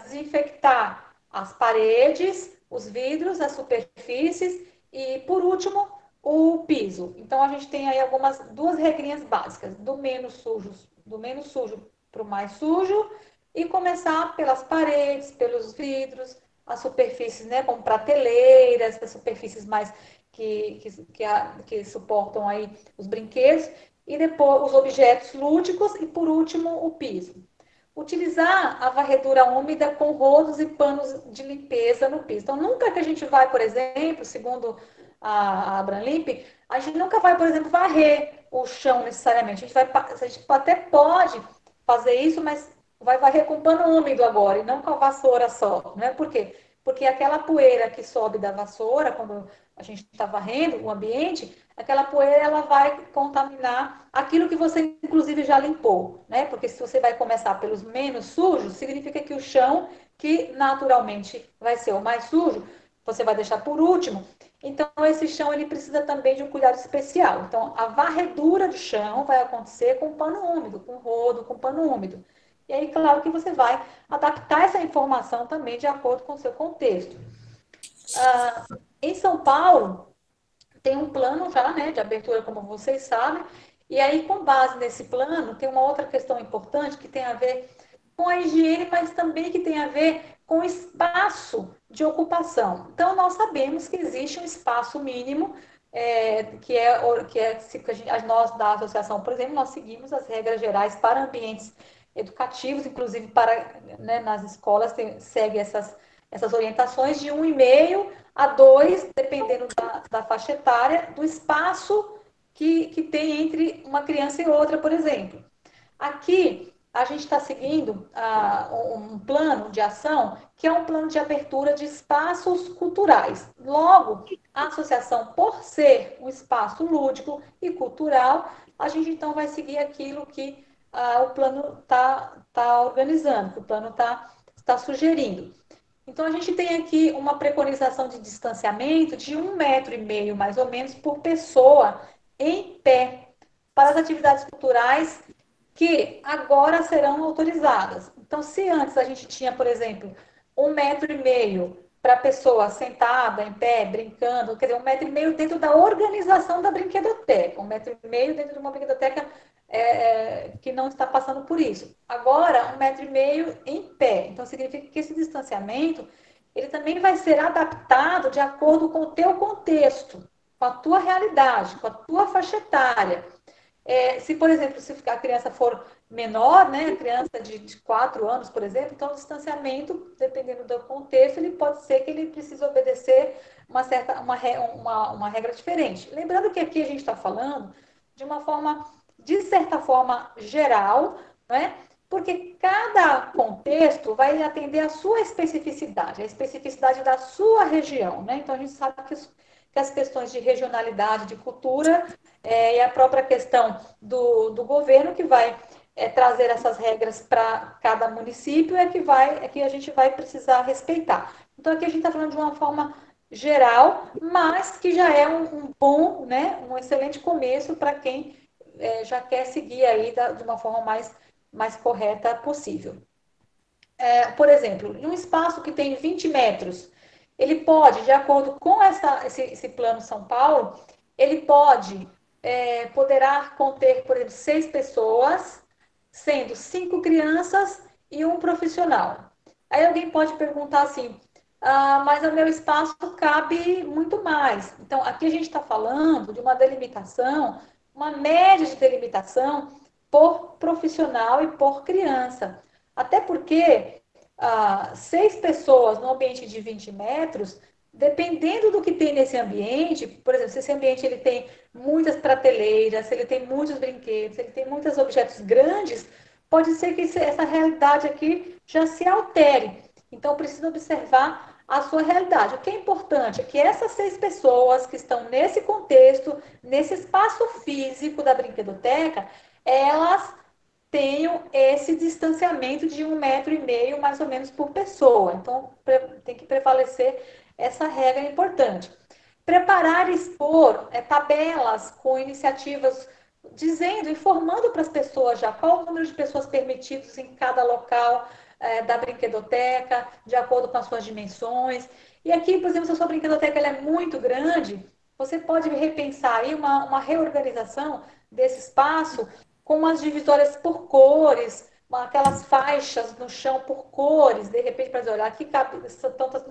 desinfectar as paredes, os vidros, as superfícies e, por último, o piso. Então, a gente tem aí duas regrinhas básicas, do menos sujo para o mais sujo, e começar pelas paredes, pelos vidros, as superfícies, né, como prateleiras, as superfícies mais que suportam aí os brinquedos, e depois os objetos lúdicos e, por último, o piso. Utilizar a varredura úmida com rodos e panos de limpeza no piso. Então, nunca que a gente vai, por exemplo, segundo a Abranlimp, a gente nunca vai, por exemplo, varrer o chão necessariamente. A gente até pode fazer isso, mas vai varrer com pano úmido agora, e não com a vassoura só. Não é por quê? Porque aquela poeira que sobe da vassoura, quando a gente está varrendo o ambiente, aquela poeira ela vai contaminar aquilo que você, inclusive, já limpou, né? Porque se você vai começar pelos menos sujos, significa que o chão, que naturalmente vai ser o mais sujo, você vai deixar por último. Então, esse chão ele precisa também de um cuidado especial. Então, a varredura do chão vai acontecer com pano úmido, com rodo, com pano úmido. E aí, claro que você vai adaptar essa informação também de acordo com o seu contexto. Em São Paulo, tem um plano já, né, de abertura, como vocês sabem, e aí, com base nesse plano, tem uma outra questão importante que tem a ver com a higiene, mas também que tem a ver com o espaço de ocupação. Então, nós sabemos que existe um espaço mínimo, nós da associação, por exemplo, nós seguimos as regras gerais para ambientes educativos, inclusive né, nas escolas, segue essas orientações de 1,5 a 2, dependendo da faixa etária, do espaço que tem entre uma criança e outra, por exemplo. Aqui, a gente está seguindo um plano de ação que é um plano de abertura de espaços culturais. Logo, a associação, por ser um espaço lúdico e cultural, a gente então vai seguir aquilo que o plano tá organizando, que o plano tá sugerindo. Então, a gente tem aqui uma preconização de distanciamento de 1,5 m, mais ou menos, por pessoa em pé, para as atividades culturais que agora serão autorizadas. Então, se antes a gente tinha, por exemplo, 1,5 m para a pessoa sentada, em pé, brincando, quer dizer, 1,5 m dentro da organização da brinquedoteca, 1,5 m dentro de uma brinquedoteca que não está passando por isso. Agora, 1,5 m em pé. Então, significa que esse distanciamento, ele também vai ser adaptado de acordo com o teu contexto, com a tua realidade, com a tua faixa etária. Se, por exemplo, se a criança for menor, né, criança de 4 anos, por exemplo, então o distanciamento, dependendo do contexto, ele pode ser que ele precise obedecer uma regra diferente. Lembrando que aqui a gente está falando de uma forma, de certa forma, geral, né? Porque cada contexto vai atender a sua especificidade, a especificidade da sua região, né? Então, a gente sabe que as questões de regionalidade, de cultura, e a própria questão do governo que vai trazer essas regras para cada município que a gente vai precisar respeitar. Então, aqui a gente está falando de uma forma geral, mas que já é um bom, né, um excelente começo para quem já quer seguir aí de uma forma mais correta possível. Por exemplo, em um espaço que tem 20 metros, ele pode, de acordo com esse plano São Paulo, ele poderá conter, por exemplo, 6 pessoas, sendo 5 crianças e um profissional. Aí alguém pode perguntar assim, mas o meu espaço cabe muito mais. Então, aqui a gente está falando de uma delimitação, uma média de delimitação por profissional e por criança. Até porque 6 pessoas no ambiente de 20 metros, dependendo do que tem nesse ambiente, por exemplo, se esse ambiente ele tem muitas prateleiras, se ele tem muitos brinquedos, se ele tem muitos objetos grandes, pode ser que essa realidade aqui já se altere. Então, precisa observar a sua realidade. O que é importante é que essas 6 pessoas que estão nesse contexto, nesse espaço físico da brinquedoteca, elas tenham esse distanciamento de 1,5 m mais ou menos por pessoa. Então, tem que prevalecer essa regra importante. Preparar e expor tabelas com iniciativas dizendo, informando para as pessoas já qual o número de pessoas permitidos em cada local da brinquedoteca, de acordo com as suas dimensões. E aqui, por exemplo, se a sua brinquedoteca ela é muito grande, você pode repensar aí uma reorganização desse espaço com umas divisórias por cores, aquelas faixas no chão por cores, de repente, para dizer, olha, aqui cabe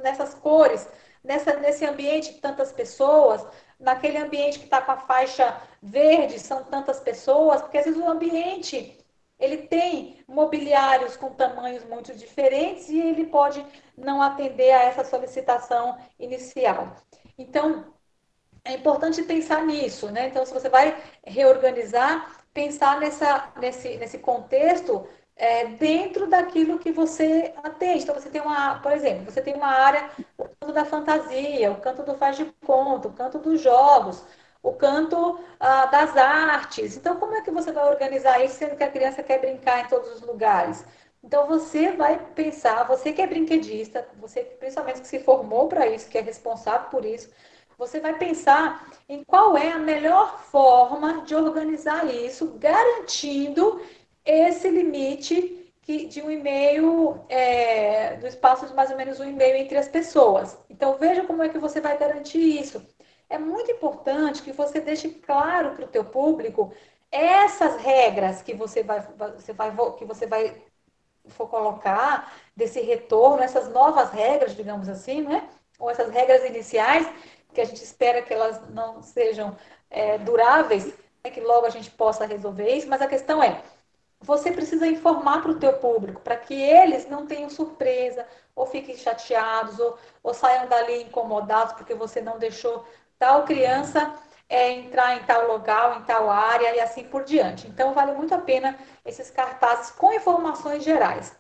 nessas cores, nesse ambiente tantas pessoas, naquele ambiente que está com a faixa verde são tantas pessoas, porque às vezes o ambiente ele tem mobiliários com tamanhos muito diferentes e ele pode não atender a essa solicitação inicial. Então, é importante pensar nisso, né? Então, se você vai reorganizar, pensar nesse contexto dentro daquilo que você atende. Então, você tem por exemplo, você tem uma área, o canto da fantasia, o canto do faz de conta, o canto dos jogos, o canto das artes. Então, como é que você vai organizar isso, sendo que a criança quer brincar em todos os lugares? Então, você vai pensar, você que é brinquedista, você principalmente que se formou para isso, que é responsável por isso, você vai pensar em qual é a melhor forma de organizar isso, garantindo esse limite de 1,5 do espaço de mais ou menos 1,5 entre as pessoas. Então, veja como é que você vai garantir isso. É muito importante que você deixe claro para o teu público essas regras que você vai for colocar desse retorno, essas novas regras, digamos assim, né? Ou essas regras iniciais, que a gente espera que elas não sejam duráveis, né? Que logo a gente possa resolver isso, mas a questão você precisa informar para o teu público, para que eles não tenham surpresa, ou fiquem chateados, ou saiam dali incomodados porque você não deixou tal criança entrar em tal local, em tal área e assim por diante. Então, vale muito a pena esses cartazes com informações gerais.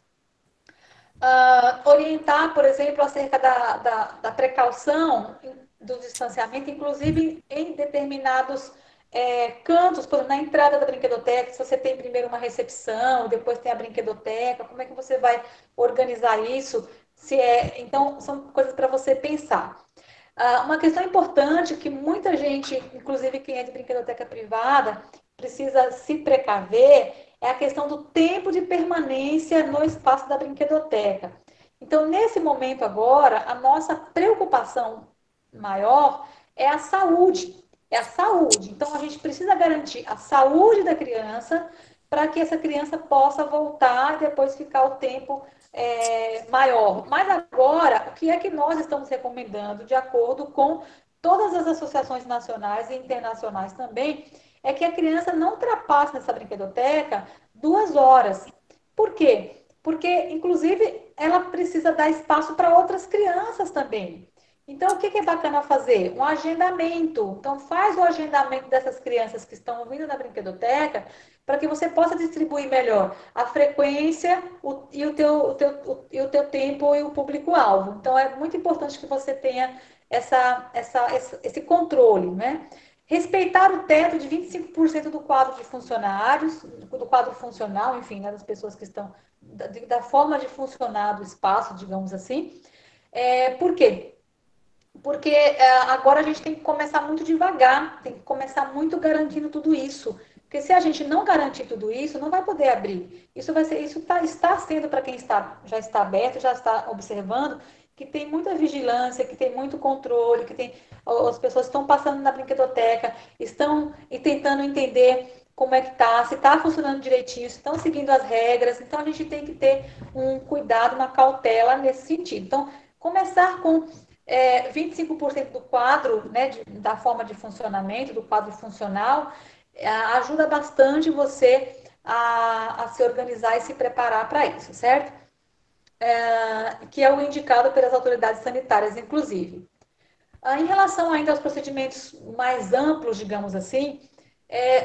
Orientar, por exemplo, acerca da precaução do distanciamento, inclusive em determinados cantos, por exemplo, na entrada da brinquedoteca, se você tem primeiro uma recepção, depois tem a brinquedoteca, como é que você vai organizar isso? Então, são coisas para você pensar. Uma questão importante que muita gente, inclusive quem é de brinquedoteca privada, precisa se precaver é a questão do tempo de permanência no espaço da brinquedoteca. Então, nesse momento agora, a nossa preocupação maior é a saúde. É a saúde. Então, a gente precisa garantir a saúde da criança para que essa criança possa voltar e depois ficar o tempo maior. Mas agora, o que é que nós estamos recomendando, de acordo com todas as associações nacionais e internacionais também, é que a criança não ultrapasse nessa brinquedoteca 2 horas. Por quê? Porque, inclusive, ela precisa dar espaço para outras crianças também. Então, o que é bacana fazer? Um agendamento. Então, faz o agendamento dessas crianças que estão vindo na brinquedoteca para que você possa distribuir melhor a frequência e o teu tempo e o público-alvo. Então, é muito importante que você tenha esse controle, né? Respeitar o teto de 25% do quadro de funcionários, do quadro funcional, enfim, né, das pessoas que estão, da forma de funcionar do espaço, digamos assim. Por quê? Porque agora a gente tem que começar muito devagar, tem que começar muito garantindo tudo isso. Porque se a gente não garantir tudo isso, não vai poder abrir. Isso está sendo para quem já está aberto, já está observando, que tem muita vigilância, que tem muito controle, as pessoas estão passando na brinquedoteca, estão tentando entender como é que está, se está funcionando direitinho, se estão seguindo as regras. Então, a gente tem que ter um cuidado, uma cautela nesse sentido. Então, começar com 25% do quadro, né, da forma de funcionamento, do quadro funcional, ajuda bastante você a se organizar e se preparar para isso, certo? Que é o indicado pelas autoridades sanitárias, inclusive. Em relação ainda aos procedimentos mais amplos, digamos assim,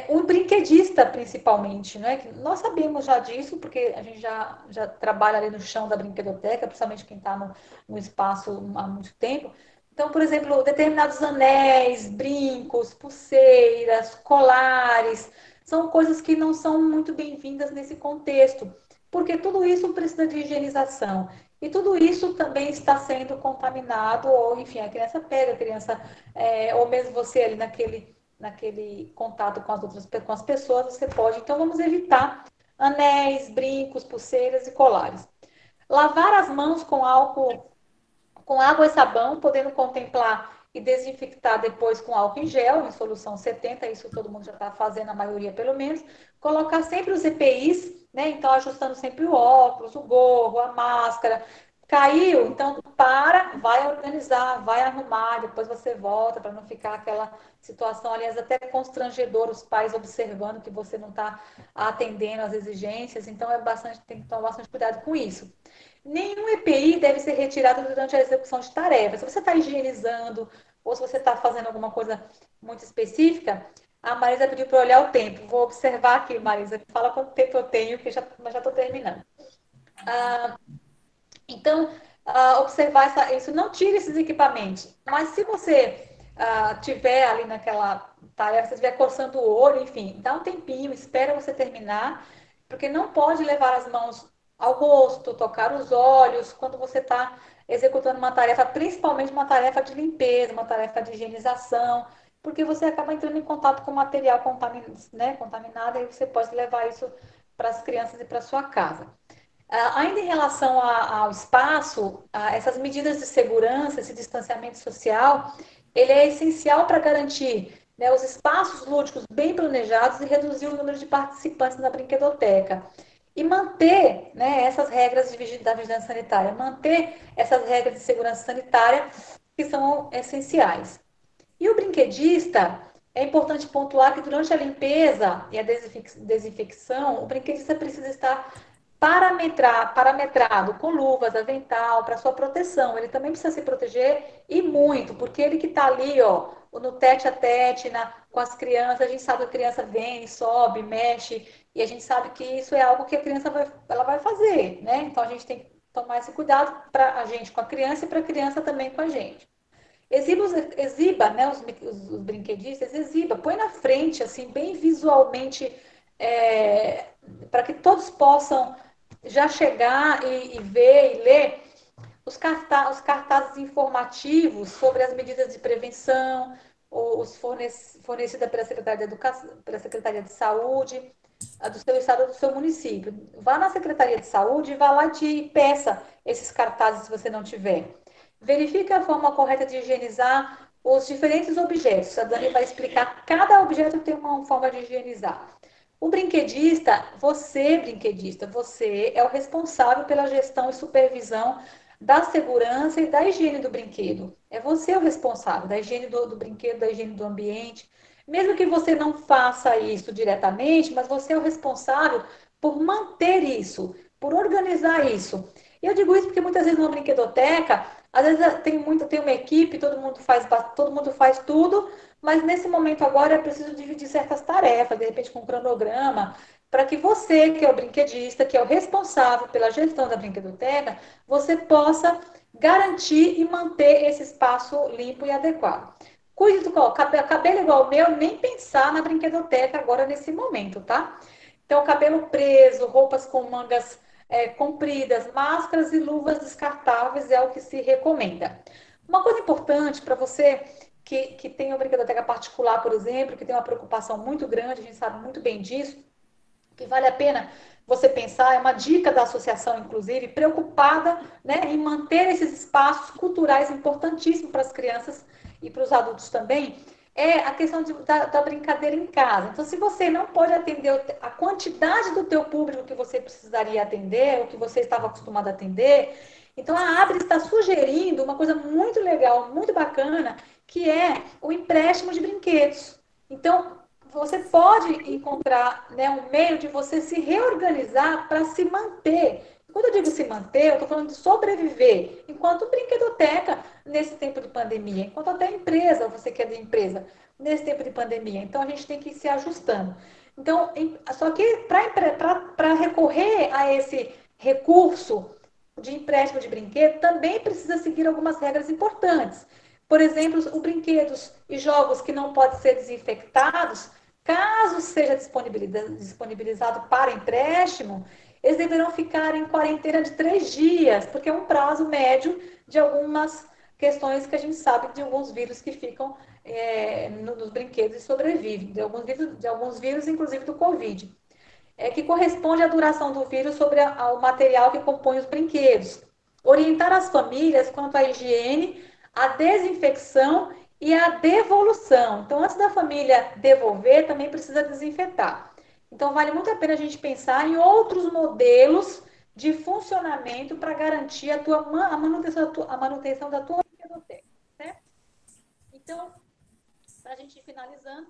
o brinquedista, principalmente, né? Que nós sabemos já disso, porque a gente já trabalha ali no chão da brinquedoteca, principalmente quem está no espaço há muito tempo. Então, por exemplo, determinados anéis, brincos, pulseiras, colares, são coisas que não são muito bem-vindas nesse contexto, porque tudo isso precisa de higienização. E tudo isso também está sendo contaminado, ou enfim, a criança pega, ou mesmo você ali naquele contato com as pessoas, você pode. Então, vamos evitar anéis, brincos, pulseiras e colares. Lavar as mãos com álcool, com água e sabão, podendo contemplar e desinfectar depois com álcool em gel, em solução 70, isso todo mundo já está fazendo, a maioria pelo menos. Colocar sempre os EPIs, né? Então, ajustando sempre o óculos, o gorro, a máscara. Caiu, então vai organizar, vai arrumar, depois você volta para não ficar aquela situação, aliás, até constrangedora, os pais observando que você não está atendendo às exigências, então tem que tomar bastante cuidado com isso. Nenhum EPI deve ser retirado durante a execução de tarefas. Se você está higienizando ou se você está fazendo alguma coisa muito específica, a Marisa pediu para olhar o tempo. Vou observar aqui, Marisa. Fala quanto tempo eu tenho, que mas já estou terminando. Então, observar isso. Não tire esses equipamentos. Mas se você tiver ali naquela tarefa, se estiver coçando o olho, enfim, dá um tempinho, espera você terminar, porque não pode levar as mãos ao rosto, tocar os olhos, quando você está executando uma tarefa, principalmente uma tarefa de limpeza, uma tarefa de higienização, porque você acaba entrando em contato com material contaminado e você pode levar isso para as crianças e para sua casa. Ainda em relação ao espaço, essas medidas de segurança, esse distanciamento social, ele é essencial para garantir, né, os espaços lúdicos bem planejados e reduzir o número de participantes na brinquedoteca. E manter, né, essas regras da vigilância sanitária, manter essas regras de segurança sanitária que são essenciais. E o brinquedista, é importante pontuar que durante a limpeza e a desinfecção, o brinquedista precisa estar parametrado com luvas, avental, para sua proteção. Ele também precisa se proteger e muito, porque ele que está ali, ó, no tete a tete, com as crianças, a gente sabe que a criança vem, sobe, mexe, e a gente sabe que isso é algo que a criança vai fazer, né? Então a gente tem que tomar esse cuidado para a gente com a criança e para a criança também com a gente. Exiba, né, os brinquedistas, põe na frente, assim, bem visualmente, para que todos possam já chegar e ver e ler os cartazes informativos sobre as medidas de prevenção, os fornecidas pela Secretaria de Educação, pela Secretaria de Saúde, do seu estado, do seu município. Vá na Secretaria de Saúde e vá lá e peça esses cartazes se você não tiver. Verifique a forma correta de higienizar os diferentes objetos. A Dani vai explicar, cada objeto tem uma forma de higienizar. O brinquedista, você é o responsável pela gestão e supervisão da segurança e da higiene do brinquedo. É você o responsável da higiene do brinquedo, da higiene do ambiente. Mesmo que você não faça isso diretamente, mas você é o responsável por manter isso, por organizar isso. E eu digo isso porque muitas vezes numa brinquedoteca, às vezes tem uma equipe, todo mundo faz tudo, mas nesse momento agora é preciso dividir certas tarefas, de repente com um cronograma, para que você, que é o brinquedista, que é o responsável pela gestão da brinquedoteca, você possa garantir e manter esse espaço limpo e adequado. Cuide do cabelo igual o meu, nem pensar na brinquedoteca agora nesse momento, tá? Então, cabelo preso, roupas com mangas compridas, máscaras e luvas descartáveis é o que se recomenda. Uma coisa importante para você que tem uma brinquedoteca particular, por exemplo, que tem uma preocupação muito grande, a gente sabe muito bem disso, que vale a pena você pensar, é uma dica da associação, inclusive, preocupada, né, em manter esses espaços culturais importantíssimos para as crianças e para os adultos também, é a questão da brincadeira em casa. Então, se você não pode atender a quantidade do teu público que você precisaria atender, ou que você estava acostumado a atender, então a Abre está sugerindo uma coisa muito legal, muito bacana, que é o empréstimo de brinquedos. Então, você pode encontrar, né, um meio de você se reorganizar para se manter. Quando eu digo se manter, eu estou falando de sobreviver. Enquanto brinquedoteca, nesse tempo de pandemia, enquanto até empresa, você que é de empresa, nesse tempo de pandemia. Então, a gente tem que ir se ajustando. Então, só que para recorrer a esse recurso de empréstimo de brinquedo, também precisa seguir algumas regras importantes. Por exemplo, os brinquedos e jogos que não podem ser desinfectados, caso seja disponibilizado para empréstimo, eles deverão ficar em quarentena de 3 dias, porque é um prazo médio de algumas questões que a gente sabe de alguns vírus que ficam nos brinquedos e sobrevivem, de alguns vírus, inclusive do Covid, que corresponde à duração do vírus sobre o material que compõe os brinquedos. Orientar as famílias quanto à higiene, à desinfecção e à devolução. Então, antes da família devolver, também precisa desinfetar. Então, vale muito a pena a gente pensar em outros modelos de funcionamento para garantir a manutenção da tua brinquedoteca, certo? Então, para a gente ir finalizando,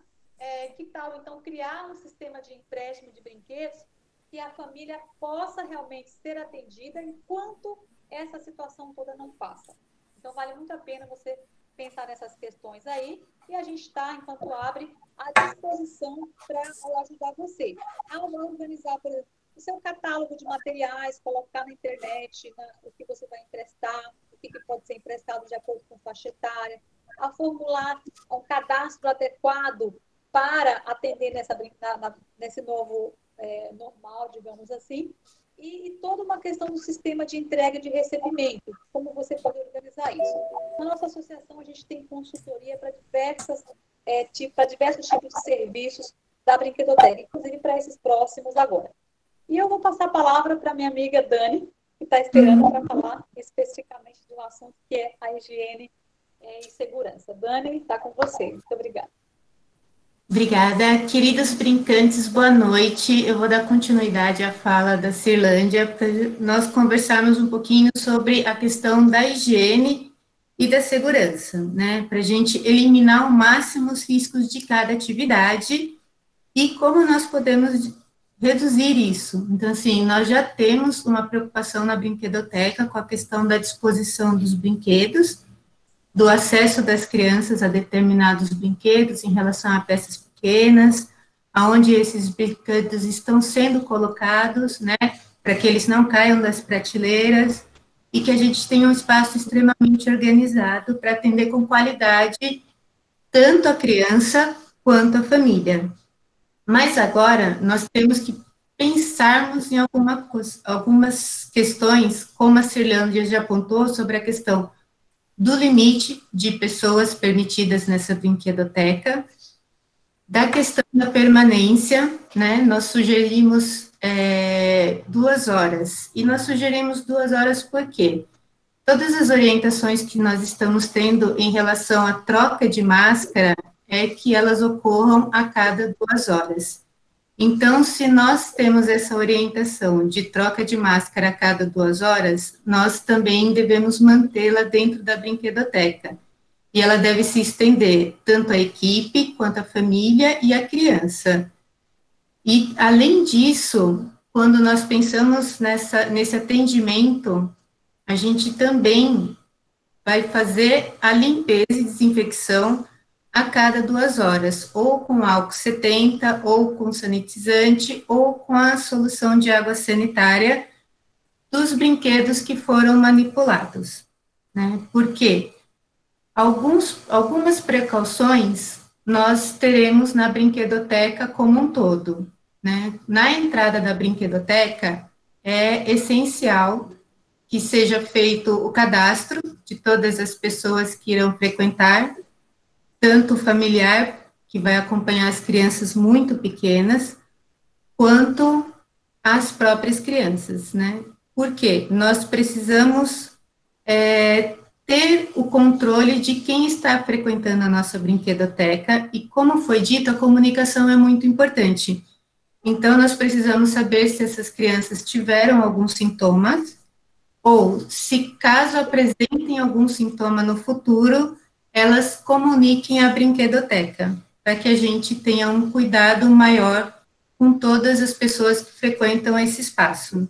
que tal, então, criar um sistema de empréstimo de brinquedos que a família possa realmente ser atendida enquanto essa situação toda não passa. Então, vale muito a pena você pensar nessas questões aí, e a gente está, enquanto Abre, à disposição para ajudar você a organizar, por exemplo, o seu catálogo de materiais, colocar na internet o que você vai emprestar, o que pode ser emprestado de acordo com faixa etária, a formular um cadastro adequado para atender nesse novo normal, digamos assim, e toda uma questão do sistema de entrega e de recebimento, como você pode organizar isso. Na nossa associação, a gente tem consultoria para diversos tipos de serviços da brinquedoteca, inclusive para esses próximos agora. E eu vou passar a palavra para minha amiga Dani, que está esperando para falar especificamente de um assunto que é a higiene e segurança. Dani, está com você. Muito obrigada. Obrigada. Queridos brincantes, boa noite. Eu vou dar continuidade à fala da Cirlândia para nós conversarmos um pouquinho sobre a questão da higiene e da segurança, né? Para a gente eliminar ao máximo os riscos de cada atividade e como nós podemos reduzir isso. Então, assim, nós já temos uma preocupação na brinquedoteca com a questão da disposição dos brinquedos, do acesso das crianças a determinados brinquedos em relação a peças pequenas, aonde esses brinquedos estão sendo colocados, né, para que eles não caiam das prateleiras, e que a gente tenha um espaço extremamente organizado para atender com qualidade tanto a criança quanto a família. Mas agora nós temos que pensarmos em algumas questões, como a Cirlândia já apontou, sobre a questão do limite de pessoas permitidas nessa brinquedoteca, da questão da permanência, né, nós sugerimos 2 horas, e nós sugerimos 2 horas por quê? Todas as orientações que nós estamos tendo em relação à troca de máscara é que elas ocorram a cada 2 horas. Então, se nós temos essa orientação de troca de máscara a cada 2 horas, nós também devemos mantê-la dentro da brinquedoteca. E ela deve se estender tanto à equipe, quanto à família e à criança. E, além disso, quando nós pensamos nesse atendimento, a gente também vai fazer a limpeza e desinfecção a cada 2 horas, ou com álcool 70, ou com sanitizante, ou com a solução de água sanitária dos brinquedos que foram manipulados, né? Por quê? Algumas precauções nós teremos na brinquedoteca como um todo, né? Na entrada da brinquedoteca, é essencial que seja feito o cadastro de todas as pessoas que irão frequentar, tanto o familiar, que vai acompanhar as crianças muito pequenas, quanto as próprias crianças, né? Por quê? Nós precisamos ter o controle de quem está frequentando a nossa brinquedoteca, e, como foi dito, a comunicação é muito importante. Então, nós precisamos saber se essas crianças tiveram alguns sintomas, ou se, caso apresentem algum sintoma no futuro, elas comuniquem à brinquedoteca, para que a gente tenha um cuidado maior com todas as pessoas que frequentam esse espaço.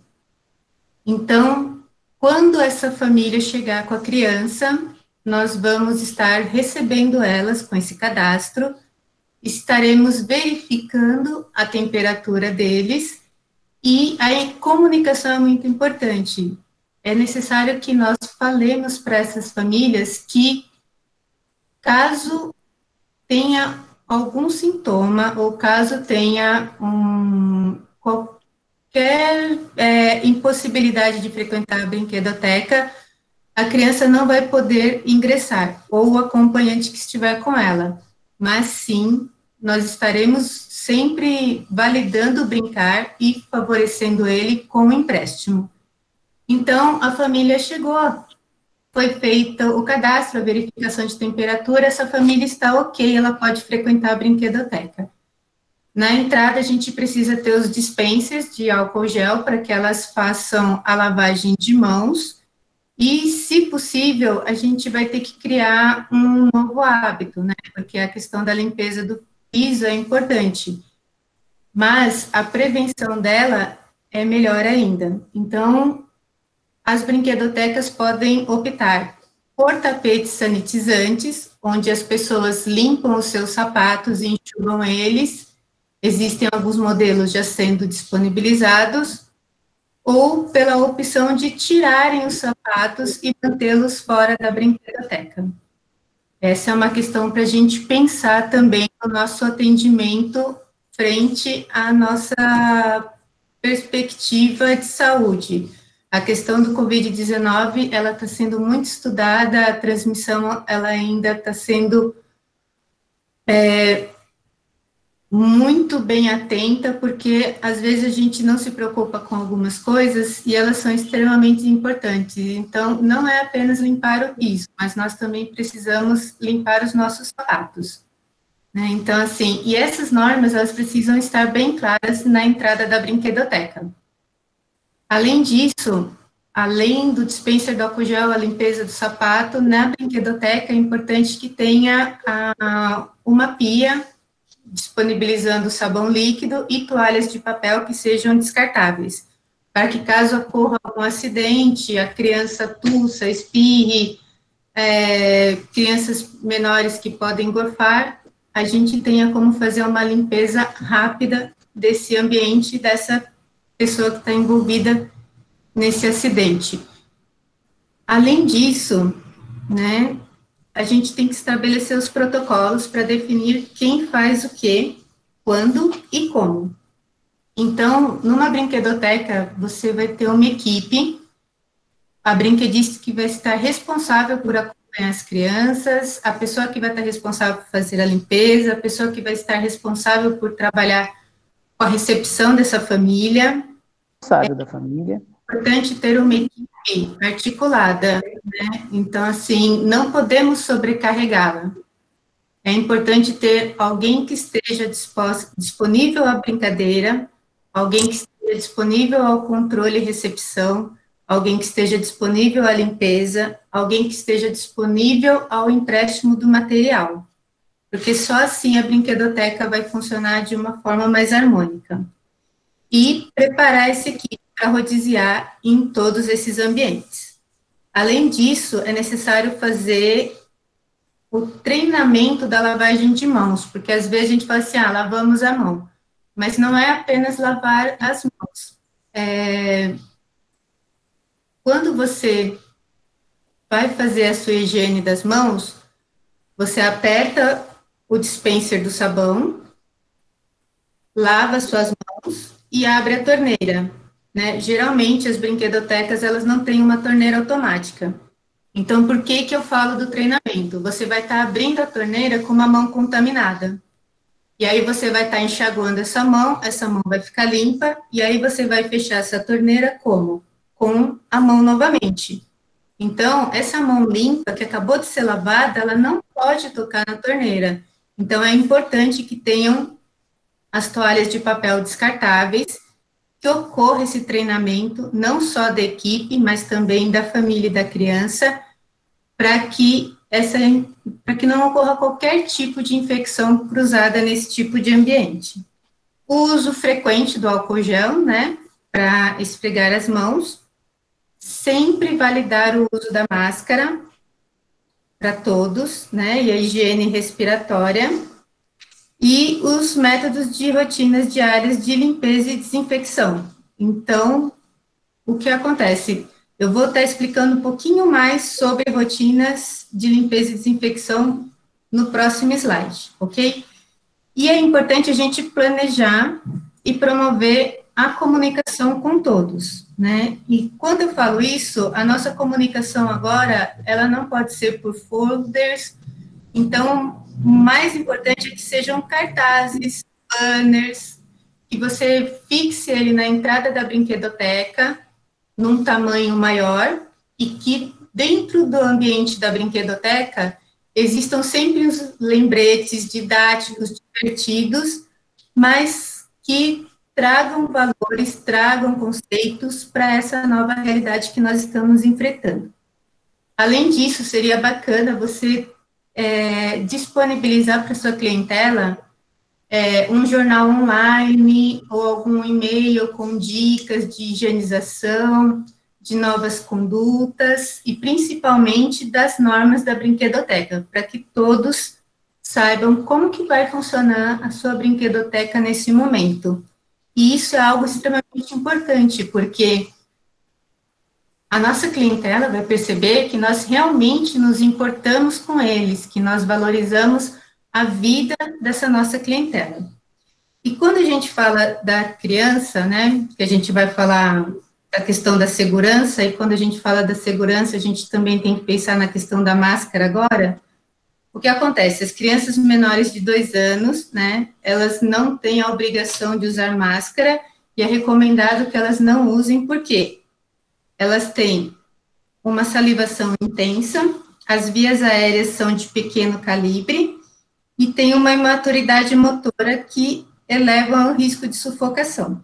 Então, quando essa família chegar com a criança, nós vamos estar recebendo elas com esse cadastro, estaremos verificando a temperatura deles, e a comunicação é muito importante. É necessário que nós falemos para essas famílias que, caso tenha algum sintoma, ou caso tenha qualquer impossibilidade de frequentar a brinquedoteca, a criança não vai poder ingressar, ou o acompanhante que estiver com ela. Mas sim, nós estaremos sempre validando o brincar e favorecendo ele com o empréstimo. Então, a família chegou, foi feito o cadastro, a verificação de temperatura, essa família está ok, ela pode frequentar a brinquedoteca. Na entrada, a gente precisa ter os dispensers de álcool gel para que elas façam a lavagem de mãos, e, se possível, a gente vai ter que criar um novo hábito, né, porque a questão da limpeza do piso é importante, mas a prevenção dela é melhor ainda. Então, as brinquedotecas podem optar por tapetes sanitizantes, onde as pessoas limpam os seus sapatos e enxugam eles. Existem alguns modelos já sendo disponibilizados, ou pela opção de tirarem os sapatos e mantê-los fora da brinquedoteca. Essa é uma questão para a gente pensar também no nosso atendimento frente à nossa perspectiva de saúde. A questão do Covid-19, ela está sendo muito estudada, a transmissão, ela ainda está sendo muito bem atenta, porque às vezes a gente não se preocupa com algumas coisas e elas são extremamente importantes. Então, não é apenas limpar o piso, mas nós também precisamos limpar os nossos sapatos, né? Então, assim, e essas normas, elas precisam estar bem claras na entrada da brinquedoteca. Além disso, além do dispenser do álcool gel, a limpeza do sapato, na brinquedoteca é importante que tenha uma pia disponibilizando sabão líquido e toalhas de papel que sejam descartáveis, para que caso ocorra algum acidente, a criança tussa, espirre, crianças menores que podem gorfar, a gente tenha como fazer uma limpeza rápida desse ambiente, dessa pessoa que está envolvida nesse acidente. Além disso, né, a gente tem que estabelecer os protocolos para definir quem faz o quê, quando e como. Então, numa brinquedoteca, você vai ter uma equipe, a brinquedista que vai estar responsável por acompanhar as crianças, a pessoa que vai estar responsável por fazer a limpeza, a pessoa que vai estar responsável por trabalhar com a recepção dessa família. Da família. É importante ter uma equipe articulada, né? Então, assim, não podemos sobrecarregá-la. É importante ter alguém que esteja disponível à brincadeira, alguém que esteja disponível ao controle e recepção, alguém que esteja disponível à limpeza, alguém que esteja disponível ao empréstimo do material, porque só assim a brinquedoteca vai funcionar de uma forma mais harmônica. E preparar essa equipe para rodiziar em todos esses ambientes. Além disso, é necessário fazer o treinamento da lavagem de mãos, porque às vezes a gente fala assim, lavamos a mão, mas não é apenas lavar as mãos. Quando você vai fazer a sua higiene das mãos, você aperta o dispenser do sabão, lava as suas mãos e abre a torneira, né? Geralmente, as brinquedotecas, elas não têm uma torneira automática. Então, por que eu falo do treinamento? Você vai estar abrindo a torneira com uma mão contaminada. E aí você vai estar enxaguando essa mão vai ficar limpa, e aí você vai fechar essa torneira como? Com a mão novamente. Então, essa mão limpa, que acabou de ser lavada, ela não pode tocar na torneira. Então, é importante que tenham as toalhas de papel descartáveis, que ocorra esse treinamento, não só da equipe, mas também da família e da criança, para que não ocorra qualquer tipo de infecção cruzada nesse tipo de ambiente. O uso frequente do álcool gel, né, para esfregar as mãos, sempre validar o uso da máscara para todos, né, e a higiene respiratória, e os métodos de rotinas diárias de limpeza e desinfecção. Então, o que acontece? Eu vou estar explicando um pouquinho mais sobre rotinas de limpeza e desinfecção no próximo slide, ok? E é importante a gente planejar e promover a comunicação com todos, né? E quando eu falo isso, a nossa comunicação agora, ela não pode ser por folders. Então, o mais importante é que sejam cartazes, banners, que você fixe ele na entrada da brinquedoteca, num tamanho maior, e que dentro do ambiente da brinquedoteca existam sempre os lembretes didáticos, divertidos, mas que tragam valores, tragam conceitos para essa nova realidade que nós estamos enfrentando. Além disso, seria bacana você disponibilizar para sua clientela um jornal online ou algum e-mail com dicas de higienização, de novas condutas e principalmente das normas da brinquedoteca, para que todos saibam como que vai funcionar a sua brinquedoteca nesse momento. E isso é algo extremamente importante, porque a nossa clientela vai perceber que nós realmente nos importamos com eles, que nós valorizamos a vida dessa nossa clientela. E quando a gente fala da criança, né, que a gente vai falar da questão da segurança, e quando a gente fala da segurança, a gente também tem que pensar na questão da máscara agora. O que acontece? As crianças menores de 2 anos, né, elas não têm a obrigação de usar máscara, e é recomendado que elas não usem, por quê? Elas têm uma salivação intensa, as vias aéreas são de pequeno calibre e tem uma imaturidade motora que eleva o risco de sufocação.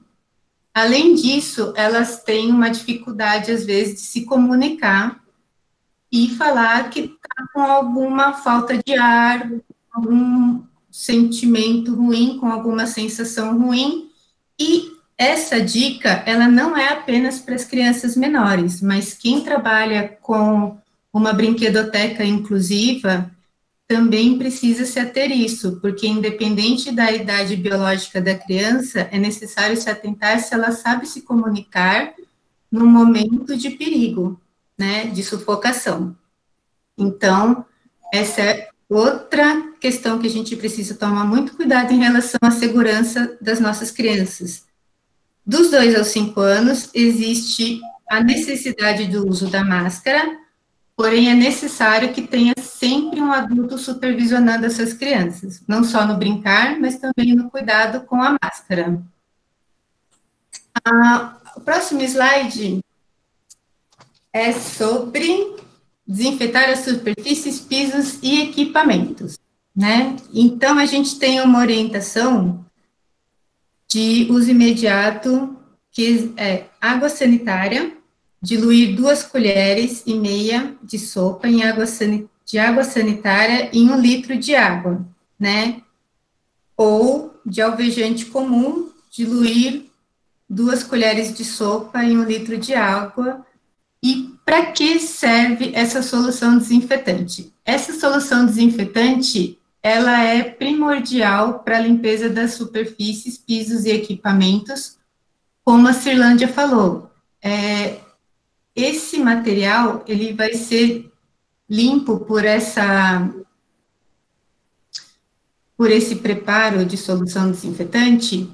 Além disso, elas têm uma dificuldade, às vezes, de se comunicar e falar que está com alguma falta de ar, algum sentimento ruim, com alguma sensação ruim, e essa dica, ela não é apenas para as crianças menores, mas quem trabalha com uma brinquedoteca inclusiva também precisa se ater isso, porque independente da idade biológica da criança, é necessário se atentar se ela sabe se comunicar no momento de perigo, né, de sufocação. Então, essa é outra questão que a gente precisa tomar muito cuidado em relação à segurança das nossas crianças. Dos 2 aos 5 anos, existe a necessidade do uso da máscara, porém é necessário que tenha sempre um adulto supervisionando essas crianças, não só no brincar, mas também no cuidado com a máscara. O próximo slide é sobre desinfetar as superfícies, pisos e equipamentos, né? Então, a gente tem uma orientação de uso imediato, que é água sanitária, diluir 2 colheres e meia de sopa em água sanitária em 1 litro de água, né? Ou de alvejante comum, diluir 2 colheres de sopa em 1 litro de água. E para que serve essa solução desinfetante? Essa solução desinfetante, ela é primordial para a limpeza das superfícies, pisos e equipamentos, como a Cirlândia falou. Esse material, ele vai ser limpo por esse preparo de solução desinfetante,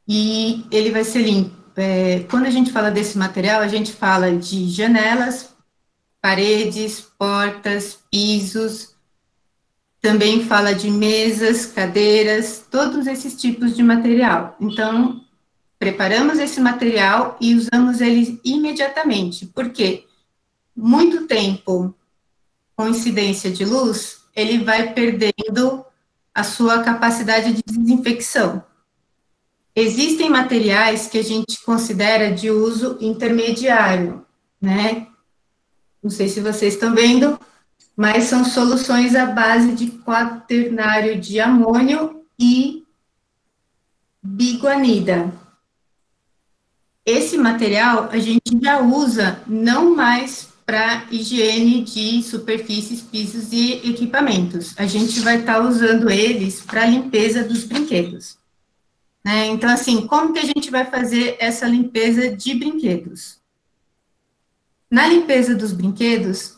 e ele vai ser limpo. Quando a gente fala desse material, a gente fala de janelas, paredes, portas, pisos, também fala de mesas, cadeiras, todos esses tipos de material. Então, preparamos esse material e usamos ele imediatamente. Por quê? Muito tempo com incidência de luz, ele vai perdendo a sua capacidade de desinfecção. Existem materiais que a gente considera de uso intermediário, né? Não sei se vocês estão vendo, mas são soluções à base de quaternário de amônio e biguanida. Esse material a gente já usa não mais para higiene de superfícies, pisos e equipamentos. A gente vai estar usando eles para limpeza dos brinquedos. Então, assim, como que a gente vai fazer essa limpeza de brinquedos? Na limpeza dos brinquedos,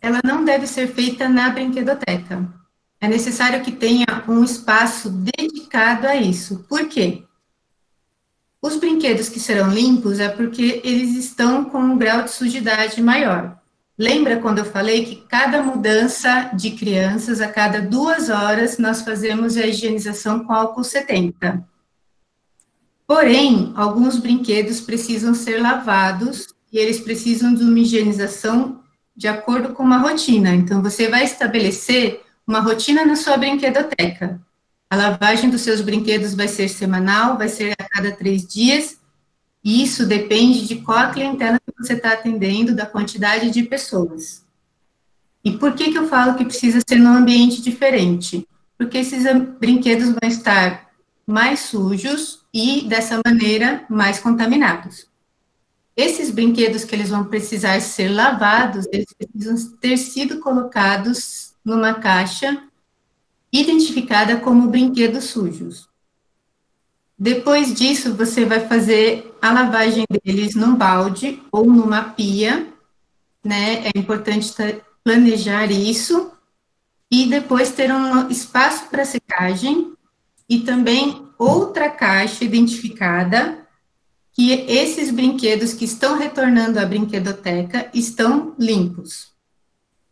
ela não deve ser feita na brinquedoteca. É necessário que tenha um espaço dedicado a isso. Por quê? Os brinquedos que serão limpos é porque eles estão com um grau de sujidade maior. Lembra quando eu falei que cada mudança de crianças, a cada 2 horas, nós fazemos a higienização com álcool 70. Porém, alguns brinquedos precisam ser lavados e eles precisam de uma higienização de acordo com uma rotina. Então, você vai estabelecer uma rotina na sua brinquedoteca. A lavagem dos seus brinquedos vai ser semanal, vai ser a cada 3 dias, e isso depende de qual a clientela que você está atendendo, da quantidade de pessoas. E por que eu falo que precisa ser num ambiente diferente? Porque esses brinquedos vão estar mais sujos e, dessa maneira, mais contaminados. Esses brinquedos que eles vão precisar ser lavados, eles precisam ter sido colocados numa caixa identificada como brinquedos sujos. Depois disso, você vai fazer a lavagem deles num balde ou numa pia, né? É importante planejar isso, e depois ter um espaço para secagem, e também outra caixa identificada que esses brinquedos que estão retornando à brinquedoteca estão limpos.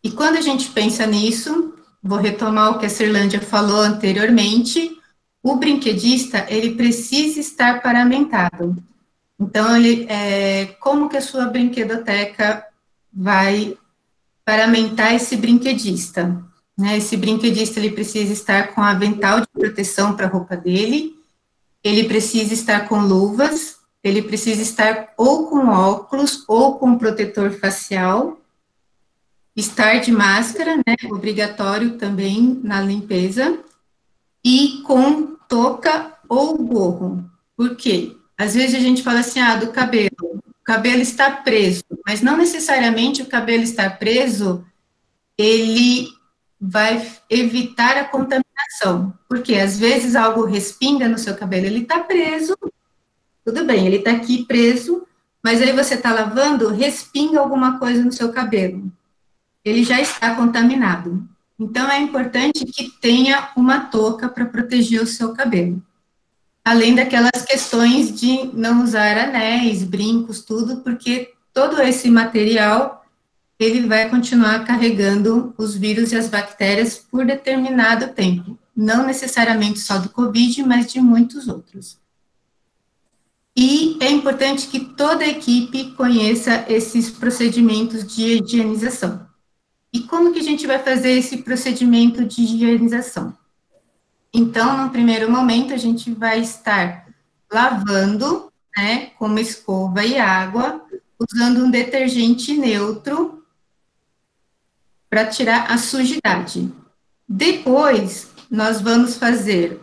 E quando a gente pensa nisso, vou retomar o que a Cirlândia falou anteriormente, o brinquedista, ele precisa estar paramentado. Então, como que a sua brinquedoteca vai paramentar esse brinquedista? Esse brinquedista, ele precisa estar com avental de proteção para a roupa dele, ele precisa estar com luvas, ele precisa estar ou com óculos ou com protetor facial, estar de máscara, né, obrigatório também na limpeza, e com touca ou gorro. Por quê? Às vezes a gente fala assim, do cabelo. O cabelo está preso, mas não necessariamente o cabelo estar preso, ele vai evitar a contaminação. Porque às vezes algo respinga no seu cabelo, ele está preso, tudo bem, ele está aqui preso, mas aí você está lavando, respinga alguma coisa no seu cabelo. Ele já está contaminado. Então, é importante que tenha uma touca para proteger o seu cabelo. Além daquelas questões de não usar anéis, brincos, tudo, porque todo esse material, ele vai continuar carregando os vírus e as bactérias por determinado tempo. Não necessariamente só do Covid, mas de muitos outros. E é importante que toda a equipe conheça esses procedimentos de higienização. E como que a gente vai fazer esse procedimento de higienização? Então, no primeiro momento, a gente vai estar lavando, né, com uma escova e água, usando um detergente neutro para tirar a sujidade. Depois, nós vamos fazer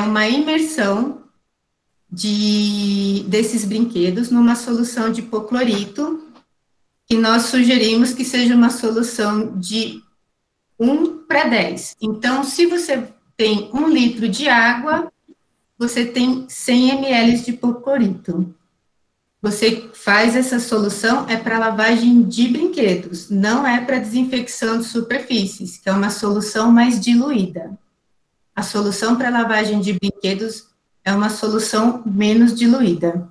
uma imersão desses brinquedos numa solução de hipoclorito, que nós sugerimos que seja uma solução de 1:10. Então, se você tem 1 litro de água, você tem 100 ml de hipoclorito. Você faz essa solução, é para lavagem de brinquedos, não é para desinfecção de superfícies, que é uma solução mais diluída. A solução para lavagem de brinquedos é uma solução menos diluída.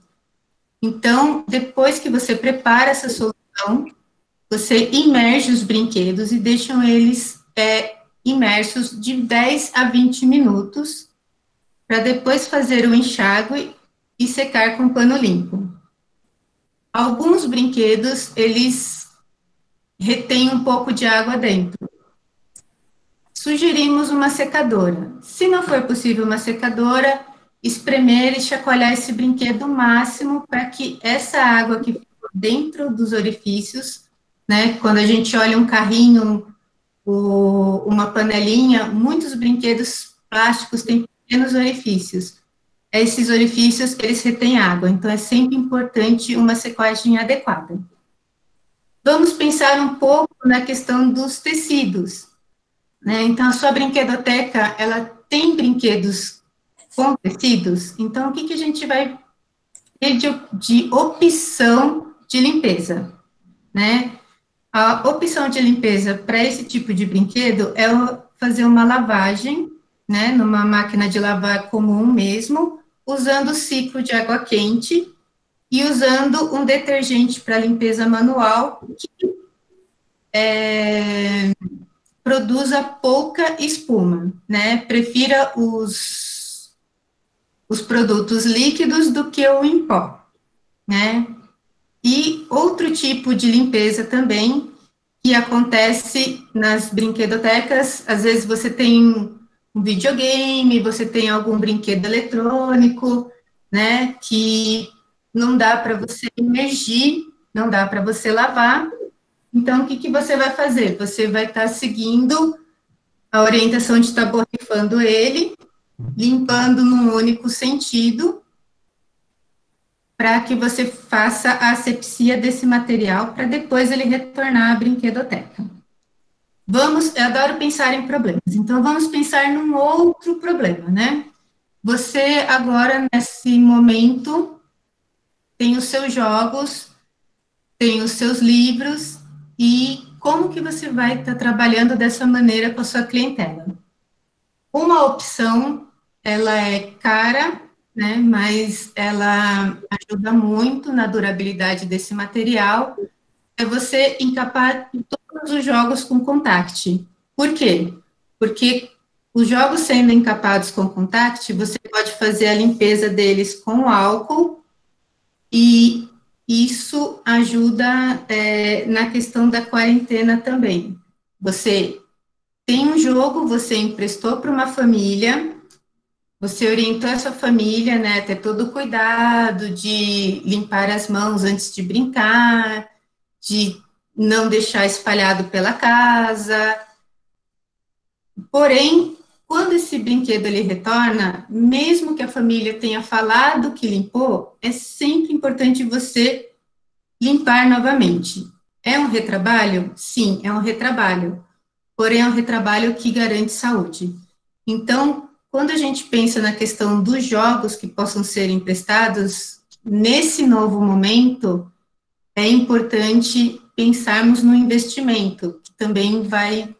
Então, depois que você prepara essa solução, você imerge os brinquedos e deixam eles imersos de 10 a 20 minutos, para depois fazer o enxágue e secar com pano limpo. Alguns brinquedos, eles retêm um pouco de água dentro. Sugerimos uma secadora. Se não for possível uma secadora, espremer e chacoalhar esse brinquedo o máximo para que essa água que ficou dentro dos orifícios, né, quando a gente olha um carrinho, uma panelinha, muitos brinquedos plásticos têm pequenos orifícios. Esses orifícios, eles retêm água, então é sempre importante uma secagem adequada. Vamos pensar um pouco na questão dos tecidos, né? Então, a sua brinquedoteca, ela tem brinquedos com tecidos, então o que a gente vai ter de opção de limpeza, né? A opção de limpeza para esse tipo de brinquedo é fazer uma lavagem, né, numa máquina de lavar comum mesmo, usando o ciclo de água quente e usando um detergente para limpeza manual que produza pouca espuma, né? Prefira os produtos líquidos do que o em pó, né? E outro tipo de limpeza também que acontece nas brinquedotecas, às vezes você tem um videogame, você tem algum brinquedo eletrônico, né, que não dá para você imergir, não dá para você lavar. Então, o que você vai fazer? Você vai estar seguindo a orientação de estar borrifando ele, limpando num único sentido, para que você faça a asepsia desse material, para depois ele retornar à brinquedoteca. Eu adoro pensar em problemas, então vamos pensar num outro problema, né? Você agora, nesse momento, tem os seus jogos, tem os seus livros, e como que você vai estar trabalhando dessa maneira com a sua clientela? Uma opção, ela é cara, né, mas ela ajuda muito na durabilidade desse material, é você encapar todos os jogos com contact. Por quê? Porque os jogos sendo encapados com contact, você pode fazer a limpeza deles com álcool, e isso ajuda na questão da quarentena também. Você tem um jogo, você emprestou para uma família, você orientou essa família, né, ter todo o cuidado de limpar as mãos antes de brincar, de não deixar espalhado pela casa. Porém, quando esse brinquedo ele retorna, mesmo que a família tenha falado que limpou, é sempre importante você limpar novamente. É um retrabalho? Sim, é um retrabalho. Porém, é um retrabalho que garante saúde. Então, quando a gente pensa na questão dos jogos que possam ser emprestados, nesse novo momento, é importante pensarmos no investimento, que também vai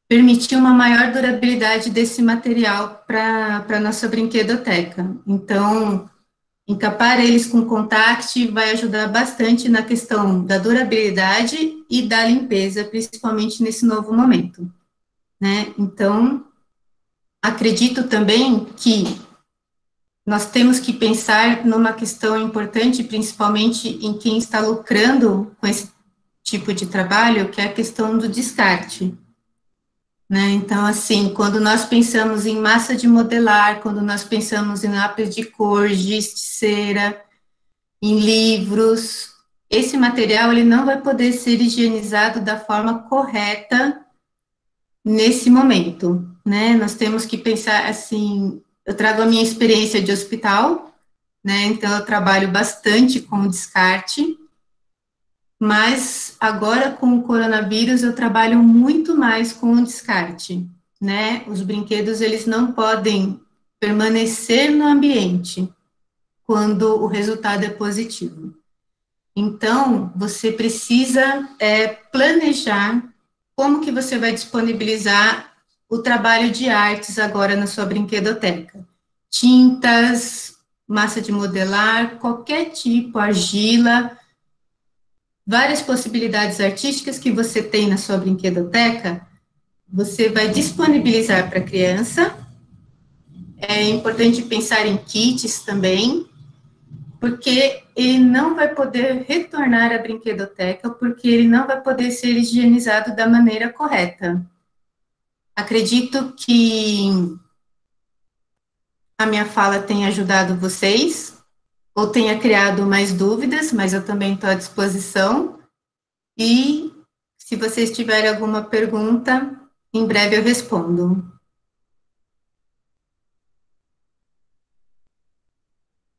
permitir uma maior durabilidade desse material para a nossa brinquedoteca. Então, encapar eles com Contact vai ajudar bastante na questão da durabilidade e da limpeza, principalmente nesse novo momento, né? Então, acredito também que nós temos que pensar numa questão importante, principalmente em quem está lucrando com esse tipo de trabalho, que é a questão do descarte, né? Então, assim, quando nós pensamos em massa de modelar, quando nós pensamos em lápis de cor, giz de cera, em livros, esse material ele não vai poder ser higienizado da forma correta nesse momento, né? Nós temos que pensar, assim, eu trago a minha experiência de hospital, né? Então, eu trabalho bastante com o descarte, mas agora com o coronavírus eu trabalho muito mais com o descarte, né? Os brinquedos, eles não podem permanecer no ambiente quando o resultado é positivo. Então, você precisa planejar como que você vai disponibilizar o trabalho de artes agora na sua brinquedoteca. Tintas, massa de modelar, qualquer tipo, argila, várias possibilidades artísticas que você tem na sua brinquedoteca, você vai disponibilizar para a criança. É importante pensar em kits também, porque ele não vai poder retornar à brinquedoteca, porque ele não vai poder ser higienizado da maneira correta. Acredito que a minha fala tenha ajudado vocês, ou tenha criado mais dúvidas, mas eu também estou à disposição. E, se vocês tiverem alguma pergunta, em breve eu respondo.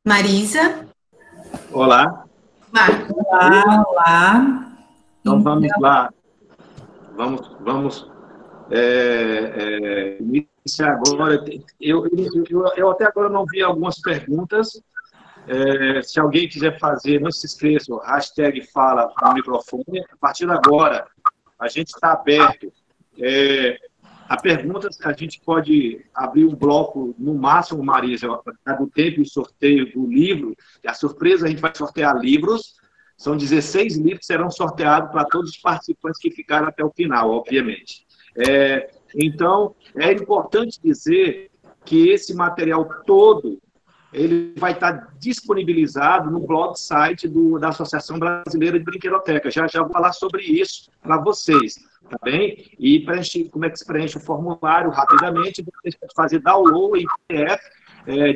Marisa? Olá. Marco. Olá, olá. Então, vamos lá. Vamos iniciar agora. Eu até agora não vi algumas perguntas. Se alguém quiser fazer, não se esqueça, hashtag fala no microfone. A partir de agora, a gente está aberto. A pergunta, a gente pode abrir um bloco, no máximo, Marisa, do tempo e sorteio do livro. A surpresa, a gente vai sortear livros. São 16 livros que serão sorteados para todos os participantes que ficaram até o final, obviamente. Então, é importante dizer que esse material todo ele vai estar disponibilizado no blog site da Associação Brasileira de Brinquedoteca. Já vou falar sobre isso para vocês, tá bem? E como é que se preenche o formulário rapidamente, vocês podem fazer download em PDF,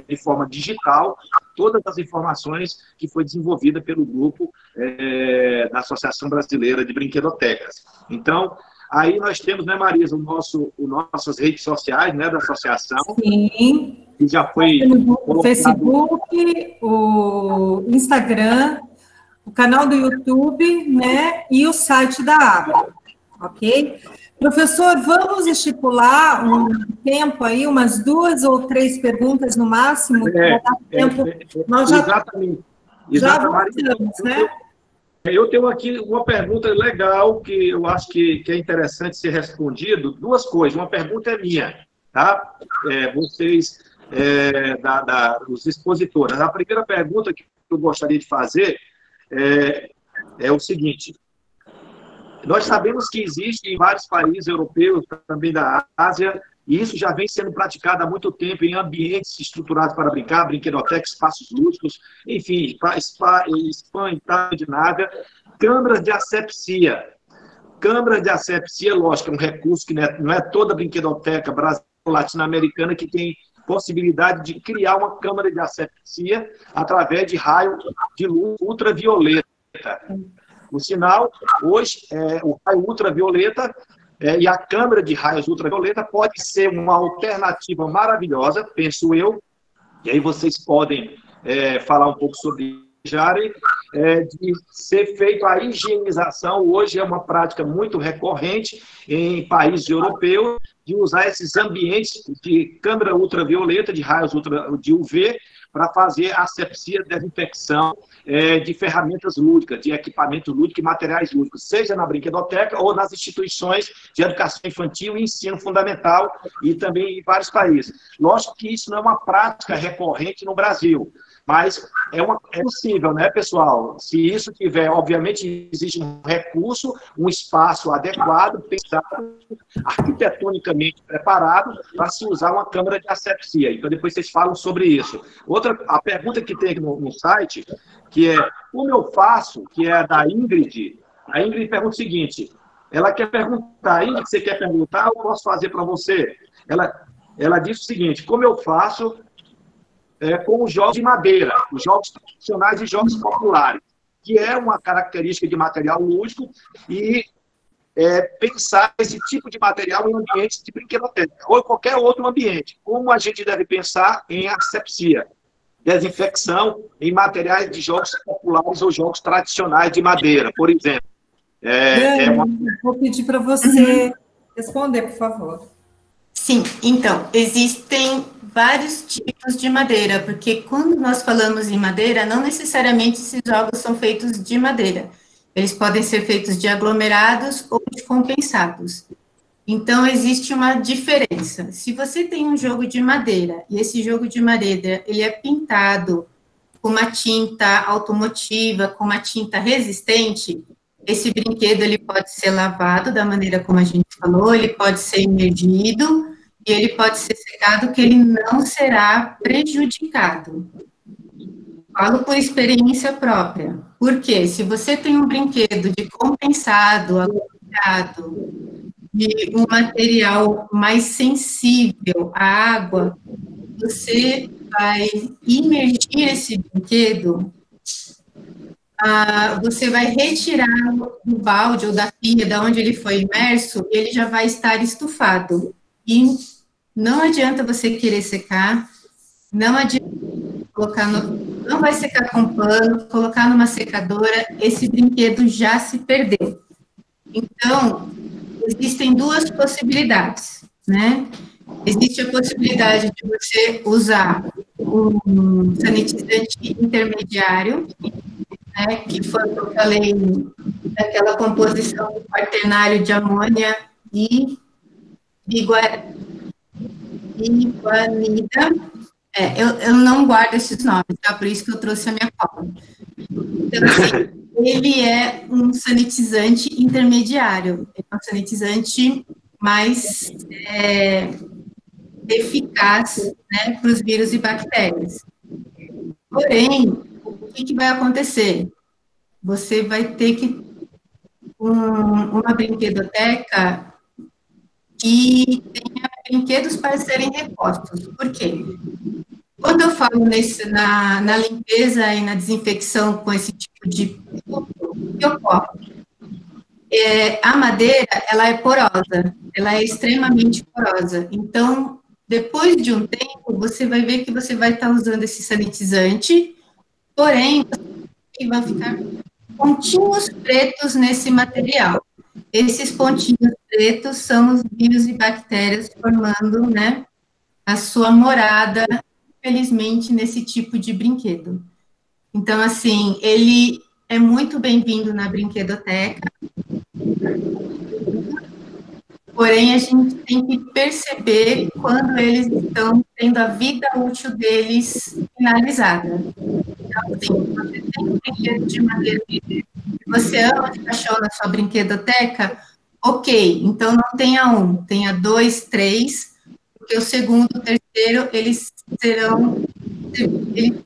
de forma digital, todas as informações que foi desenvolvida pelo grupo da Associação Brasileira de Brinquedotecas. Então, aí nós temos, né, Marisa, nossas redes sociais, né, da associação. Sim. Que já foi o Facebook, o Instagram, o canal do YouTube, né, e o site da ABRA, ok? Professor, vamos estipular um tempo aí, umas 2 ou 3 perguntas no máximo? Nós exatamente. Já voltamos, né? Eu tenho aqui uma pergunta legal que eu acho que é interessante ser respondido. 2 coisas. Uma pergunta é minha, tá? Vocês, os expositores. A primeira pergunta que eu gostaria de fazer é o seguinte. Nós sabemos que existe em vários países europeus, também da Ásia, e isso já vem sendo praticado há muito tempo em ambientes estruturados para brincar, brinquedoteca, espaços lúdicos, enfim, Espanha, Itália, câmaras de asepsia. Câmaras de asepsia, lógico, é um recurso que não é toda brinquedoteca brasileira ou latino-americana que tem possibilidade de criar uma câmara de asepsia através de raio de luz ultravioleta. O sinal, hoje, o raio ultravioleta e a câmera de raios ultravioleta pode ser uma alternativa maravilhosa, penso eu, e aí vocês podem falar um pouco sobre Jari, de ser feita a higienização. Hoje é uma prática muito recorrente em países europeus de usar esses ambientes de câmera ultravioleta, de raios de UV, para fazer asepsia, desinfecção de ferramentas lúdicas, de equipamentos lúdicos e materiais lúdicos, seja na brinquedoteca ou nas instituições de educação infantil e ensino fundamental, e também em vários países. Lógico que isso não é uma prática recorrente no Brasil, mas é possível, né, pessoal? Se isso tiver, obviamente, existe um recurso, um espaço adequado, pensado, arquitetonicamente preparado, para se usar uma câmara de asepsia. Então, depois vocês falam sobre isso. A pergunta que tem aqui no site, que é, como eu faço, que é da Ingrid, a Ingrid pergunta o seguinte, ela quer perguntar, Ingrid, você quer perguntar, eu posso fazer para você? Ela diz o seguinte, como eu faço com os jogos de madeira, os jogos tradicionais e jogos populares, que é uma característica de material lúdico, e pensar esse tipo de material em ambientes de brinquedoteca, ou em qualquer outro ambiente. Como a gente deve pensar em asepsia, desinfecção em materiais de jogos populares ou jogos tradicionais de madeira, por exemplo. Vou pedir para você responder, por favor. Sim, então, existem vários tipos de madeira, porque quando nós falamos em madeira, não necessariamente esses jogos são feitos de madeira. Eles podem ser feitos de aglomerados ou de compensados. Então, existe uma diferença. Se você tem um jogo de madeira, e esse jogo de madeira, ele é pintado com uma tinta automotiva, com uma tinta resistente, esse brinquedo, ele pode ser lavado da maneira como a gente falou, ele pode ser imergido, e ele pode ser secado, que ele não será prejudicado. Falo por experiência própria. Porque se você tem um brinquedo de compensado, aglomerado, de um material mais sensível à água, você vai imergir esse brinquedo, você vai retirar do balde ou da pia, de onde ele foi imerso, e ele já vai estar estufado. E não adianta você querer secar, não adianta colocar não vai secar com pano, colocar numa secadora, esse brinquedo já se perdeu. Então, existem duas possibilidades, né? Existe a possibilidade de você usar um sanitizante intermediário, né, que foi o que eu falei, daquela composição do quaternário de amônia e iguanida. Eu não guardo esses nomes, tá? Por isso que eu trouxe a minha cola. Então, assim, ele é um sanitizante intermediário, é um sanitizante mais eficaz, né, para os vírus e bactérias. Porém, o que vai acontecer? Você vai ter que uma brinquedoteca que tenha brinquedos para serem repostos. Por quê? Quando eu falo na limpeza e na desinfecção com esse tipo de produto, o que ocorre? A madeira, ela é porosa, ela é extremamente porosa. Então, depois de um tempo, você vai ver que você vai estar usando esse sanitizante, porém, vai ficar pontinhos pretos nesse material. Esses pontinhos pretos são os vírus e bactérias formando, né, a sua morada, infelizmente, nesse tipo de brinquedo. Então, assim, ele é muito bem-vindo na brinquedoteca, porém, a gente tem que perceber quando eles estão tendo a vida útil deles finalizada. Então, assim, você tem um brinquedo de madeira que você ama de paixão na sua brinquedoteca, ok, então não tenha um, tenha 2, 3, porque o segundo, o terceiro, eles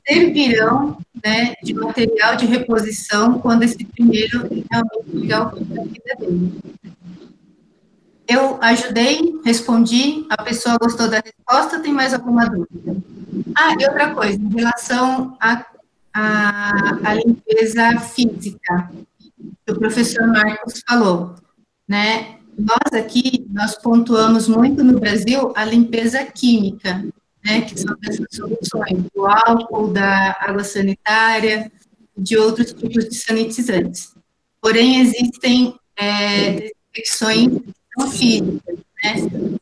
servirão, né, de material de reposição quando esse primeiro realmente ligar o fim da vida dele. Eu ajudei, respondi, a pessoa gostou da resposta, tem mais alguma dúvida? E outra coisa, em relação à limpeza física, que o professor Marcos falou, né? nós pontuamos muito no Brasil a limpeza química, né, que são essas soluções do álcool, da água sanitária, de outros tipos de sanitizantes. Porém, existem desinfecções não físicas, né,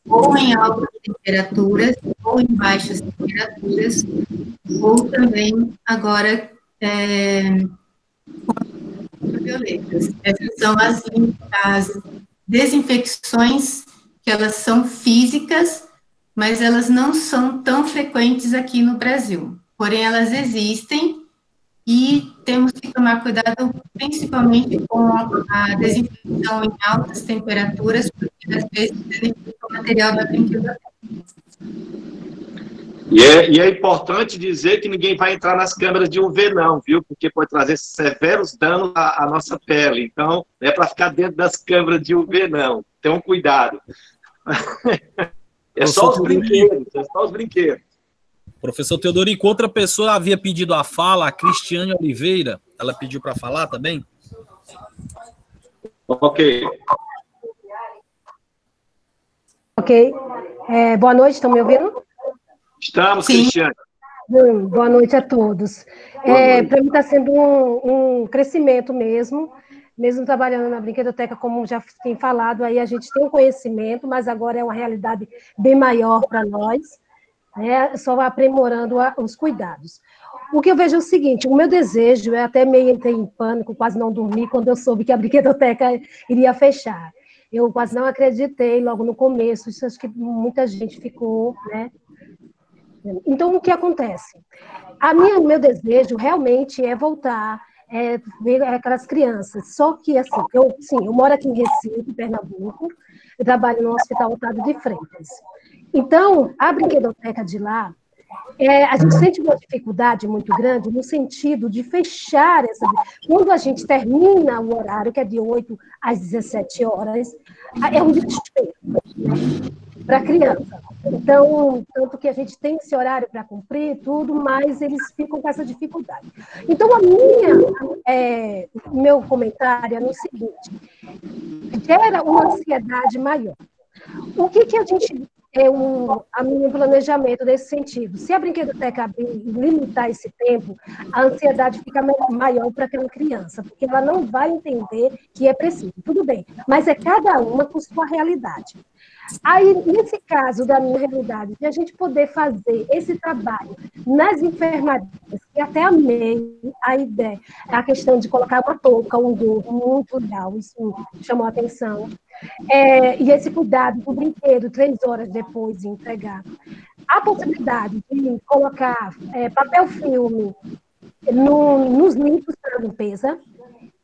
ou em altas temperaturas, ou em baixas temperaturas, ou também, agora, ultravioletas. Essas são as desinfecções que elas são físicas, mas elas não são tão frequentes aqui no Brasil. Porém, elas existem e temos que tomar cuidado principalmente com a desinfecção em altas temperaturas, porque às vezes danifica o material da brinquedoteca. E é importante dizer que ninguém vai entrar nas câmeras de UV não, viu? Porque pode trazer severos danos à nossa pele. Então, não é para ficar dentro das câmeras de UV não. Tenham cuidado. É só os brinquedos, é só os brinquedos. Professor Teodorico, outra pessoa havia pedido a fala, a Cristiane Oliveira. Ela pediu para falar também? Ok. Ok. Boa noite, estão me ouvindo? Estamos, Sim. Cristiane. Boa noite a todos. Para mim está sendo um crescimento mesmo trabalhando na brinquedoteca, como já tem falado, aí a gente tem um conhecimento, mas agora é uma realidade bem maior para nós, né? Só aprimorando os cuidados. O que eu vejo é o seguinte, o meu desejo, eu até meio entrei em pânico, quase não dormi quando eu soube que a brinquedoteca iria fechar. Eu quase não acreditei logo no começo, isso acho que muita gente ficou, né? Então, o que acontece? Meu desejo realmente é voltar, ver aquelas crianças. Só que, assim, eu moro aqui em Recife, Pernambuco, eu trabalho no Hospital Otávio de Freitas. Então, a brinquedoteca de lá, a gente sente uma dificuldade muito grande no sentido de fechar essa... Quando a gente termina o horário, que é de 8 às 17 horas, é um desespero, né, para a criança. Então, tanto que a gente tem esse horário para cumprir, tudo, mas eles ficam com essa dificuldade. Então, meu comentário é no seguinte, gera uma ansiedade maior. O que a gente... a meu planejamento nesse sentido. Se a brinquedoteca abrir e limitar esse tempo, a ansiedade fica maior para aquela criança, porque ela não vai entender que é preciso. Tudo bem, mas é cada uma com sua realidade. Aí, nesse caso da minha realidade, de a gente poder fazer esse trabalho nas enfermarias, que até amei a ideia, a questão de colocar uma touca, um gorro, muito legal, isso chamou a atenção. E esse cuidado do brinquedo 3 horas depois de entregar. A possibilidade de colocar papel filme nos limpos para limpeza.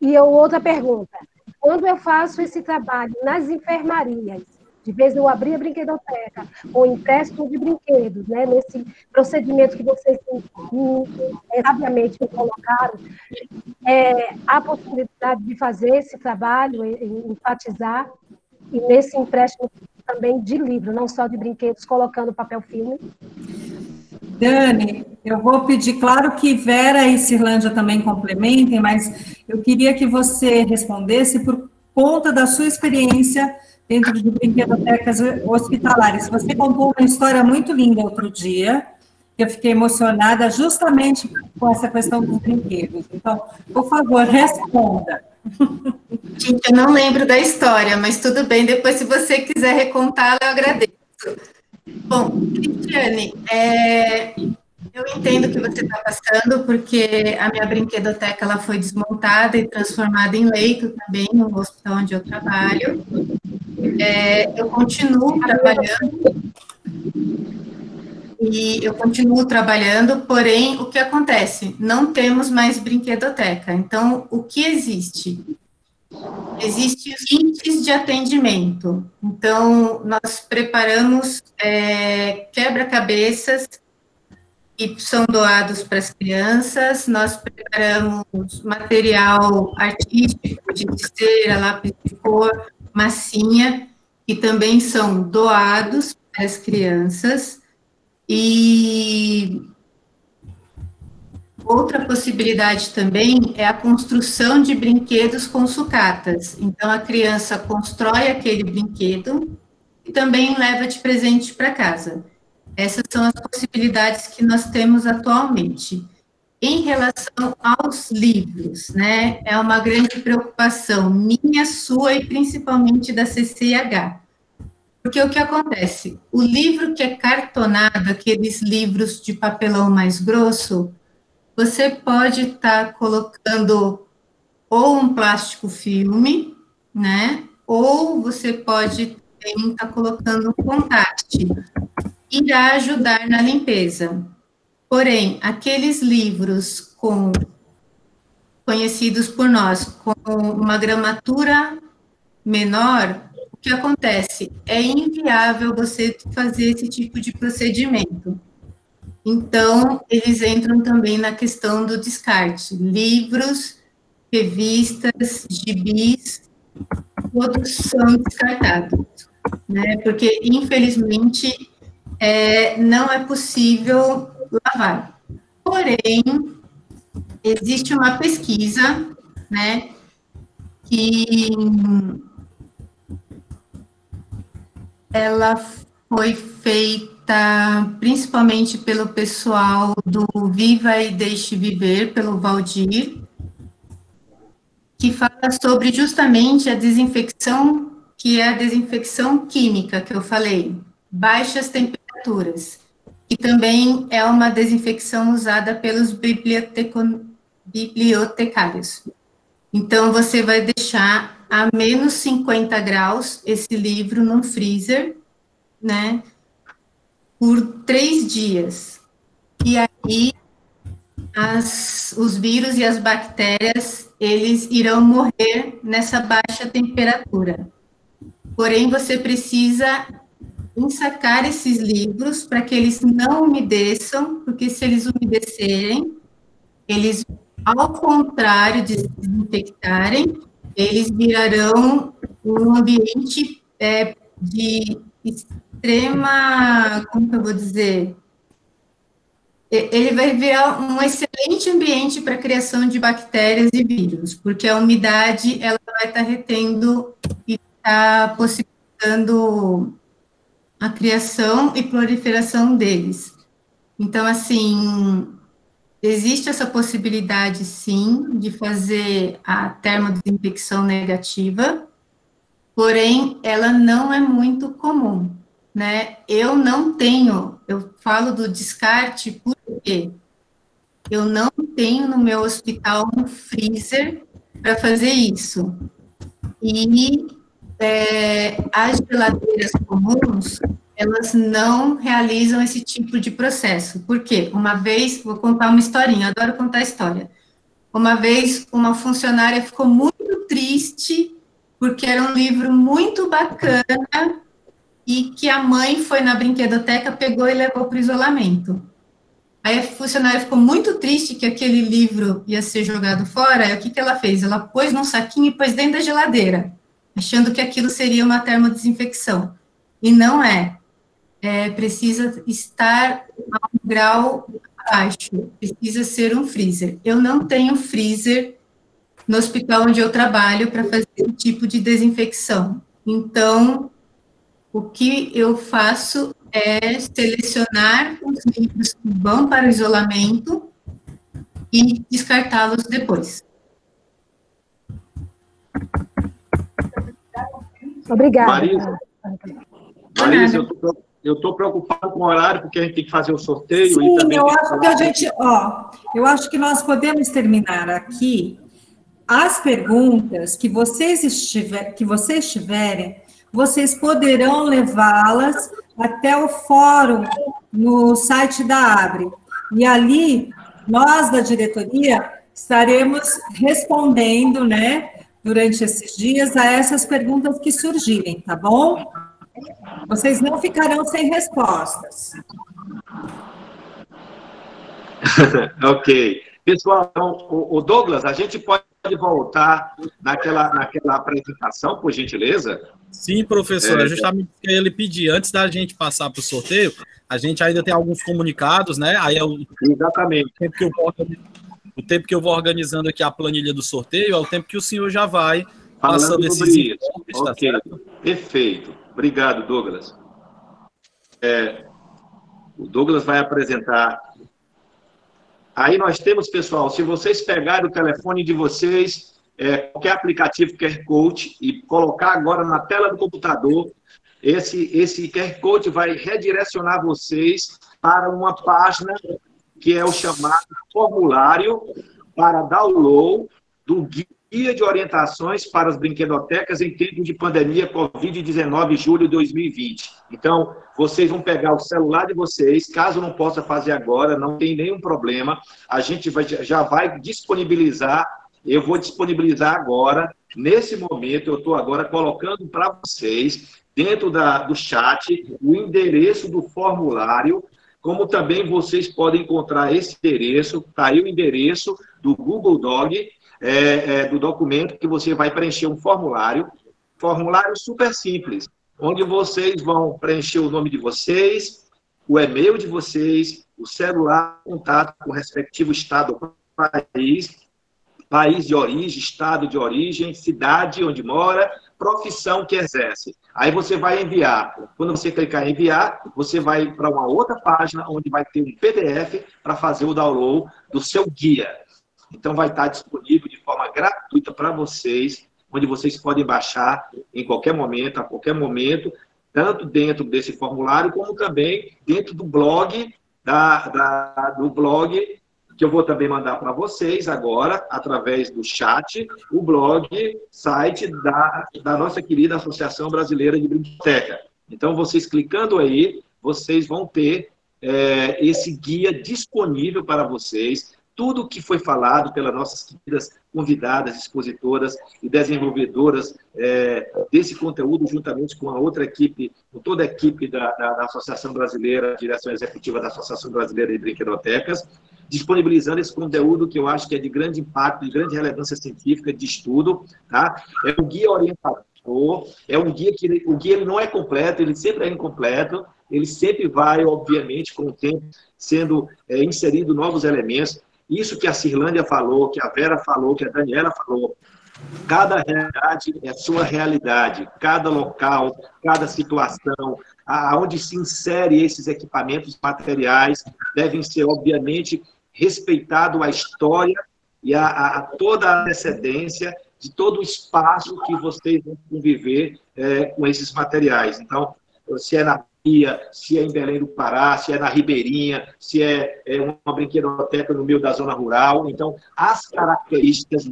E outra pergunta, quando eu faço esse trabalho nas enfermarias, de vez eu abrir a brinquedoteca, ou empréstimo de brinquedos, né, nesse procedimento que vocês sabiamente me colocaram, há possibilidade de fazer esse trabalho, enfatizar, e nesse empréstimo também de livro, não só de brinquedos, colocando papel filme. Dani, eu vou pedir, claro que Vera e Cirlândia também complementem, mas eu queria que você respondesse por conta da sua experiência dentro de brinquedotecas hospitalares. Você contou uma história muito linda outro dia, que eu fiquei emocionada justamente com essa questão dos brinquedos. Então, por favor, responda. Gente, eu não lembro da história, mas tudo bem, depois se você quiser recontá-la, eu agradeço. Bom, Cristiane, eu entendo o que você está passando, porque a minha brinquedoteca ela foi desmontada e transformada em leito também no hospital onde eu trabalho. Eu continuo trabalhando, porém, o que acontece? Não temos mais brinquedoteca. Então, o que existe? Existem kits de atendimento. Então, nós preparamos quebra-cabeças que são doados para as crianças, nós preparamos material artístico de cera, lápis de cor, massinha, que também são doados para as crianças, e Outra possibilidade também é a construção de brinquedos com sucatas. Então, a criança constrói aquele brinquedo e também leva de presente para casa. Essas são as possibilidades que nós temos atualmente. Em relação aos livros, né, é uma grande preocupação minha, sua e principalmente da CCIH. Porque o que acontece? O livro que é cartonado, aqueles livros de papelão mais grosso, você pode estar colocando ou um plástico filme, né, ou você pode estar colocando um contact. Irá ajudar na limpeza. Porém, aqueles livros conhecidos por nós com uma gramatura menor, o que acontece? É inviável você fazer esse tipo de procedimento. Então, eles entram também na questão do descarte. Livros, revistas, gibis, todos são descartados, né? Porque, infelizmente, não é possível lavar. Porém, existe uma pesquisa, né, que ela foi feita principalmente pelo pessoal do Viva e Deixe Viver, pelo Valdir, que fala sobre justamente a desinfecção, que é a desinfecção química, que eu falei, baixas temperaturas, que também é uma desinfecção usada pelos bibliotecários. Então, você vai deixar a menos 50 graus esse livro no freezer, né, por 3 dias. E aí, os vírus e as bactérias, eles irão morrer nessa baixa temperatura. Porém, você precisa ensacar esses livros para que eles não umedeçam, porque se eles umedecerem, eles, ao contrário de se desinfectarem, eles virarão um ambiente de extrema, como que eu vou dizer? Ele vai virar um excelente ambiente para a criação de bactérias e vírus, porque a umidade, ela vai estar retendo e está possibilitando a criação e proliferação deles. Então, assim, existe essa possibilidade, sim, de fazer a termodesinfecção negativa, porém, ela não é muito comum, né? Eu falo do descarte porque eu não tenho no meu hospital um freezer para fazer isso. E as geladeiras comuns, elas não realizam esse tipo de processo. Por quê? Uma vez, vou contar uma historinha, eu adoro contar história. Uma vez, uma funcionária ficou muito triste, porque era um livro muito bacana, e que a mãe foi na brinquedoteca, pegou e levou para o isolamento. Aí a funcionária ficou muito triste que aquele livro ia ser jogado fora, e o que ela fez? Ela pôs num saquinho e pôs dentro da geladeira, achando que aquilo seria uma termodesinfecção. E não é. Precisa estar a um grau abaixo, precisa ser um freezer. Eu não tenho freezer no hospital onde eu trabalho para fazer esse tipo de desinfecção. Então, o que eu faço é selecionar os livros que vão para o isolamento e descartá-los depois. Obrigada. Marisa, eu estou preocupado com o horário, porque a gente tem que fazer o sorteio. Sim, e também eu acho que nós podemos terminar aqui. As perguntas que vocês tiverem, vocês poderão levá-las até o fórum no site da ABRE. E ali, nós da diretoria estaremos respondendo, né, durante esses dias, a essas perguntas que surgirem, tá bom? Vocês não ficarão sem respostas. Ok. Pessoal, então, o Douglas, a gente pode pode voltar naquela apresentação, por gentileza? Sim, professor, é justamente o que ele pedia. Antes da gente passar para o sorteio, a gente ainda tem alguns comunicados, né? Aí é Exatamente. O tempo que eu vou organizando aqui a planilha do sorteio é o tempo que o senhor já vai passando esses sobre isso. Ok, perfeito. Obrigado, Douglas. O Douglas vai apresentar. Aí nós temos, pessoal, se vocês pegarem o telefone de vocês, qualquer aplicativo QR Code, e colocar agora na tela do computador, esse QR Code vai redirecionar vocês para uma página que é o chamado formulário para download do Guia de Orientações para as Brinquedotecas em Tempo de Pandemia Covid-19, julho de 2020. Então, vocês vão pegar o celular de vocês, caso não possa fazer agora, não tem nenhum problema, a gente já vai disponibilizar, eu vou disponibilizar agora, nesse momento, eu estou agora colocando para vocês, dentro do chat, o endereço do formulário, como também vocês podem encontrar esse endereço, está aí o endereço do Google Doc, do documento que você vai preencher um formulário super simples, onde vocês vão preencher o nome de vocês, o e-mail de vocês, o celular, contato com o respectivo estado ou país de origem, estado de origem, cidade onde mora, profissão que exerce. Aí você vai enviar. Quando você clicar em enviar, você vai para uma outra página onde vai ter um PDF para fazer o download do seu guia. Então, vai estar disponível de forma gratuita para vocês, onde vocês podem baixar em qualquer momento, a qualquer momento, tanto dentro desse formulário, como também dentro do blog, do blog, que eu vou também mandar para vocês agora, através do chat, o blog, site da nossa querida Associação Brasileira de Brinquedoteca. Então, vocês clicando aí, vocês vão ter esse guia disponível para vocês, tudo que foi falado pelas nossas queridas convidadas, expositoras e desenvolvedoras desse conteúdo, juntamente com a outra equipe, com toda a equipe da Associação Brasileira, direção executiva da Associação Brasileira de Brinquedotecas, disponibilizando esse conteúdo que eu acho que é de grande impacto, de grande relevância científica, de estudo. Tá? É um guia orientador, é um guia que o guia ele não é completo, ele sempre é incompleto, ele sempre vai, obviamente, com o tempo, sendo inserido novos elementos. Isso que a Cirlândia falou, que a Vera falou, que a Daniela falou, cada realidade é sua realidade, cada local, cada situação, aonde se insere esses equipamentos materiais, devem ser, obviamente, respeitado a história e toda a antecedência de todo o espaço que vocês vão conviver com esses materiais. Então, se é na se é em Belém do Pará, se é na Ribeirinha, se é uma brinquedoteca no meio da zona rural. Então, as características,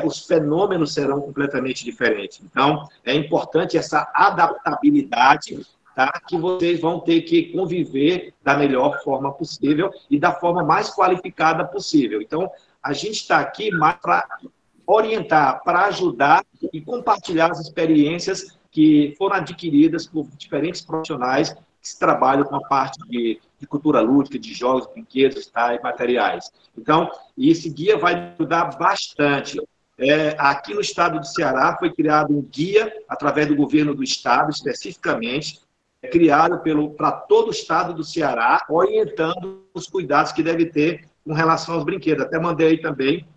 os fenômenos serão completamente diferentes. Então, é importante essa adaptabilidade, tá, que vocês vão ter que conviver da melhor forma possível e da forma mais qualificada possível. Então, a gente está aqui mais para orientar, para ajudar e compartilhar as experiências que foram adquiridas por diferentes profissionais que trabalham com a parte de cultura lúdica, de jogos, brinquedos, tá, e materiais. Então, esse guia vai ajudar bastante. Aqui no estado do Ceará foi criado um guia, através do governo do estado, especificamente, criado para todo o estado do Ceará, orientando os cuidados que deve ter com relação aos brinquedos. Até mandei aí também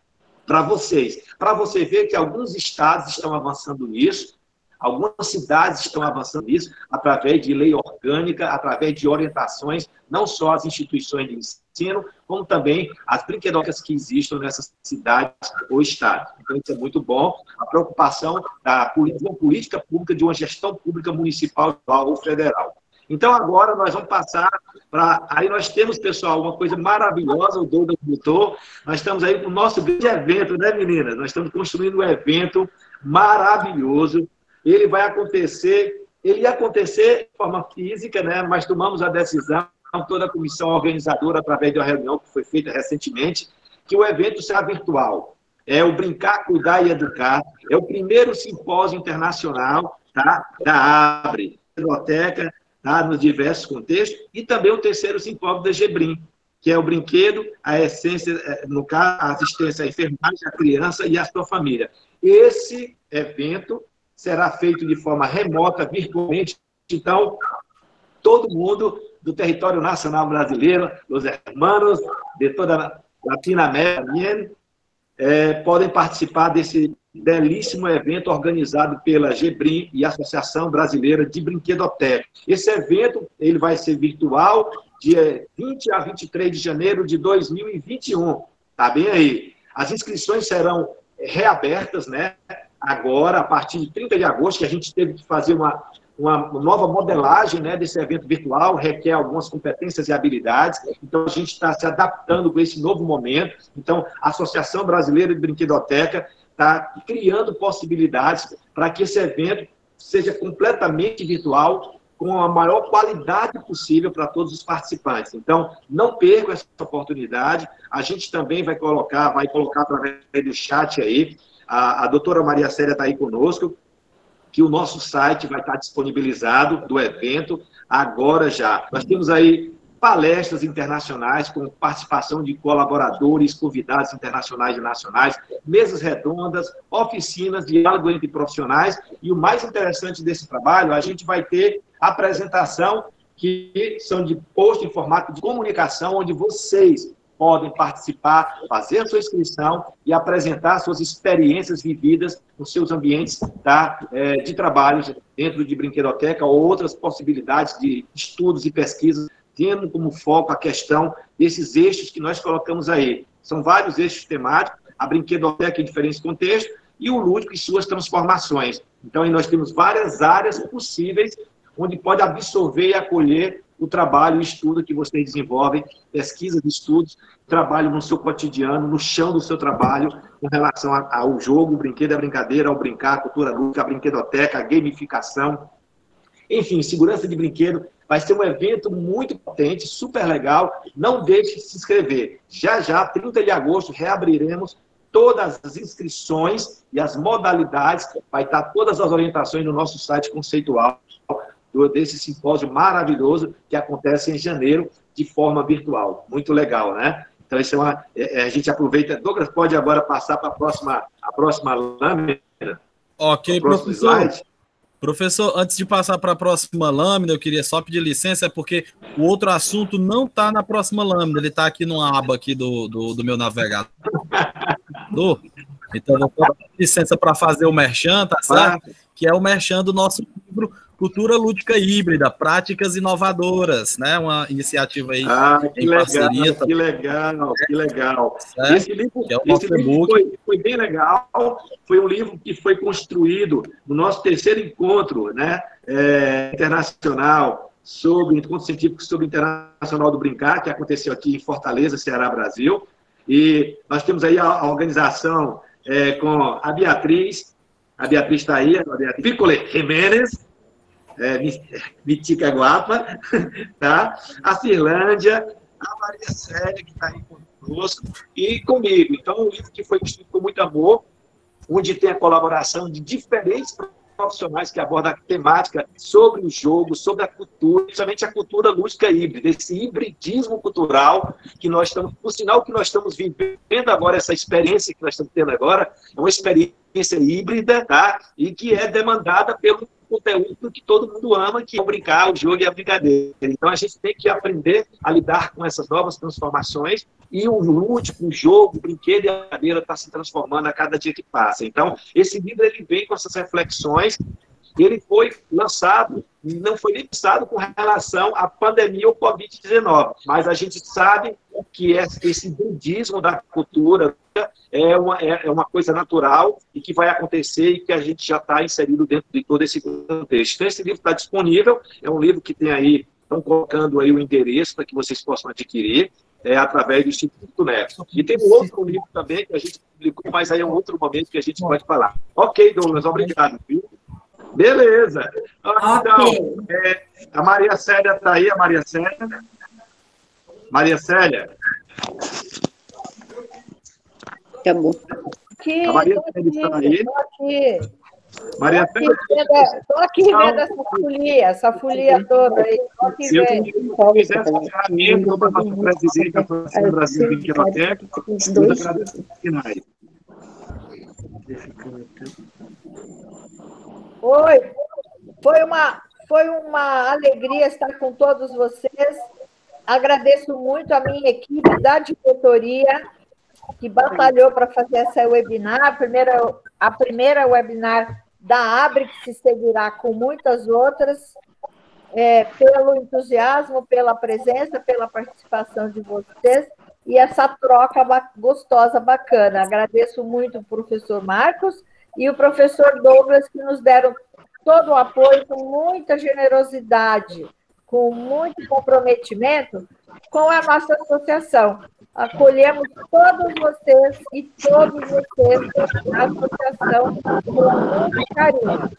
para vocês. Para você ver que alguns estados estão avançando nisso, algumas cidades estão avançando nisso, através de lei orgânica, através de orientações, não só as instituições de ensino, como também as brinquedotecas que existem nessas cidades ou estados. Então, isso é muito bom. A preocupação de uma política pública, de uma gestão pública municipal ou federal. Então, agora nós vamos passar para... Aí nós temos, pessoal, uma coisa maravilhosa, o Douglas botou, nós estamos aí com o nosso grande evento, né, meninas? Nós estamos construindo um evento maravilhoso. Ele vai acontecer, ele ia acontecer de forma física, né? Mas tomamos a decisão, toda a comissão organizadora, através de uma reunião que foi feita recentemente, que o evento será virtual. É o Brincar, Cuidar e Educar. É o primeiro simpósio internacional, tá, da ABRE, biblioteca, tá, nos diversos contextos, e também o terceiro simpósio da GEBRIM, que é o brinquedo, a essência, no caso, a assistência à enfermagem, à criança e à sua família. Esse evento será feito de forma remota, virtualmente, então, todo mundo do território nacional brasileiro, os hermanos de toda a Latinoamérica, podem participar desse belíssimo evento organizado pela GEBRIM e Associação Brasileira de Brinquedoteca. Esse evento ele vai ser virtual, dia 20 a 23 de janeiro de 2021. Tá bem aí? As inscrições serão reabertas, né? Agora, a partir de 30 de agosto, que a gente teve que fazer uma nova modelagem, né, desse evento virtual, requer algumas competências e habilidades, então a gente está se adaptando com esse novo momento. Então, a Associação Brasileira de Brinquedoteca está criando possibilidades para que esse evento seja completamente virtual, com a maior qualidade possível para todos os participantes. Então, não percam essa oportunidade. A gente também vai colocar através do chat aí, a doutora Maria Célia está aí conosco, que o nosso site vai estar disponibilizado do evento agora já. Nós temos aí palestras internacionais com participação de colaboradores, convidados internacionais e nacionais, mesas redondas, oficinas, diálogo entre profissionais, e o mais interessante desse trabalho, a gente vai ter apresentação que são de post em formato de comunicação, onde vocês podem participar, fazer a sua inscrição e apresentar suas experiências vividas nos seus ambientes de trabalho dentro de brinquedoteca ou outras possibilidades de estudos e pesquisas, tendo como foco a questão desses eixos que nós colocamos aí. São vários eixos temáticos, a brinquedoteca em diferentes contextos e o lúdico e suas transformações. Então, aí nós temos várias áreas possíveis onde pode absorver e acolher o trabalho e o estudo que vocês desenvolvem, pesquisas e estudos, trabalho no seu cotidiano, no chão do seu trabalho, com relação ao jogo, o brinquedo, a brincadeira, ao brincar, a cultura lúdica, a brinquedoteca, a gamificação. Enfim, segurança de brinquedo. Vai ser um evento muito potente, super legal. Não deixe de se inscrever. Já, 30 de agosto, reabriremos todas as inscrições e as modalidades. Vai estar todas as orientações no nosso site conceitual desse simpósio maravilhoso que acontece em janeiro de forma virtual. Muito legal, né? Então, isso a gente aproveita. Douglas, pode agora passar para a próxima lâmina? Ok, professor. Professor, antes de passar para a próxima lâmina, eu queria só pedir licença, porque o outro assunto não está na próxima lâmina, ele está aqui numa aba aqui do meu navegador. Então, eu vou pedir licença para fazer o merchan, tá certo? Que é o merchan do nosso livro Cultura Lúdica Híbrida, Práticas Inovadoras, né? Uma iniciativa aí em parceria. Que legal. Esse livro foi bem legal, foi um livro que foi construído no nosso terceiro encontro, né, internacional, encontro científico sobre internacional do Brincar, que aconteceu aqui em Fortaleza, Ceará, Brasil, e nós temos aí a organização com a Beatriz está aí, a Beatriz Piccole Jiménez, Mitica Guapa, tá? A Cirlândia, a Maria Célia, que está aí conosco, e comigo. Então, um livro que foi escrito com muito amor, onde tem a colaboração de diferentes profissionais que abordam a temática sobre o jogo, sobre a cultura, principalmente a cultura lúdica híbrida, esse hibridismo cultural que nós estamos, por sinal que nós estamos vivendo agora, essa experiência que nós estamos tendo agora, é uma experiência híbrida, tá? E que é demandada pelo conteúdo que todo mundo ama, que é o brincar, o jogo e a brincadeira. Então, a gente tem que aprender a lidar com essas novas transformações, e o lúdico, o jogo, o brinquedo e a brincadeira está se transformando a cada dia que passa. Então, esse livro ele vem com essas reflexões. Ele foi lançado, não foi nem pensado com relação à pandemia ou Covid-19, mas a gente sabe que esse budismo da cultura é uma coisa natural e que vai acontecer e que a gente já está inserido dentro de todo esse contexto. Então, esse livro está disponível, é um livro que tem aí, estão colocando aí o endereço para que vocês possam adquirir, através do Instituto Nexo. E tem um outro livro também que a gente publicou, mas aí é um outro momento que a gente pode falar. Ok, Douglas, obrigado, viu? Beleza. Então, a Maria Célia está aí, a Maria Célia. Maria Célia. Tá bom. A Maria Célia está aí. Maria Célia. Estou aqui vendo essa folia toda aí. Estou aqui Eu vendo. fiz essa ferramenta para a nossa presidente da Associação Brasil de Brinquedoteca, os agradecimentos finais. Foi uma alegria estar com todos vocês. Agradeço muito a minha equipe da diretoria, que batalhou para fazer essa webinar, a primeira webinar da ABRE, que se seguirá com muitas outras, pelo entusiasmo, pela presença, pela participação de vocês, e essa troca gostosa, bacana. Agradeço muito o professor Marcos e o professor Douglas, que nos deram todo o apoio, com muita generosidade, com muito comprometimento com a nossa associação. Acolhemos todos vocês e todos vocês na associação com muito carinho.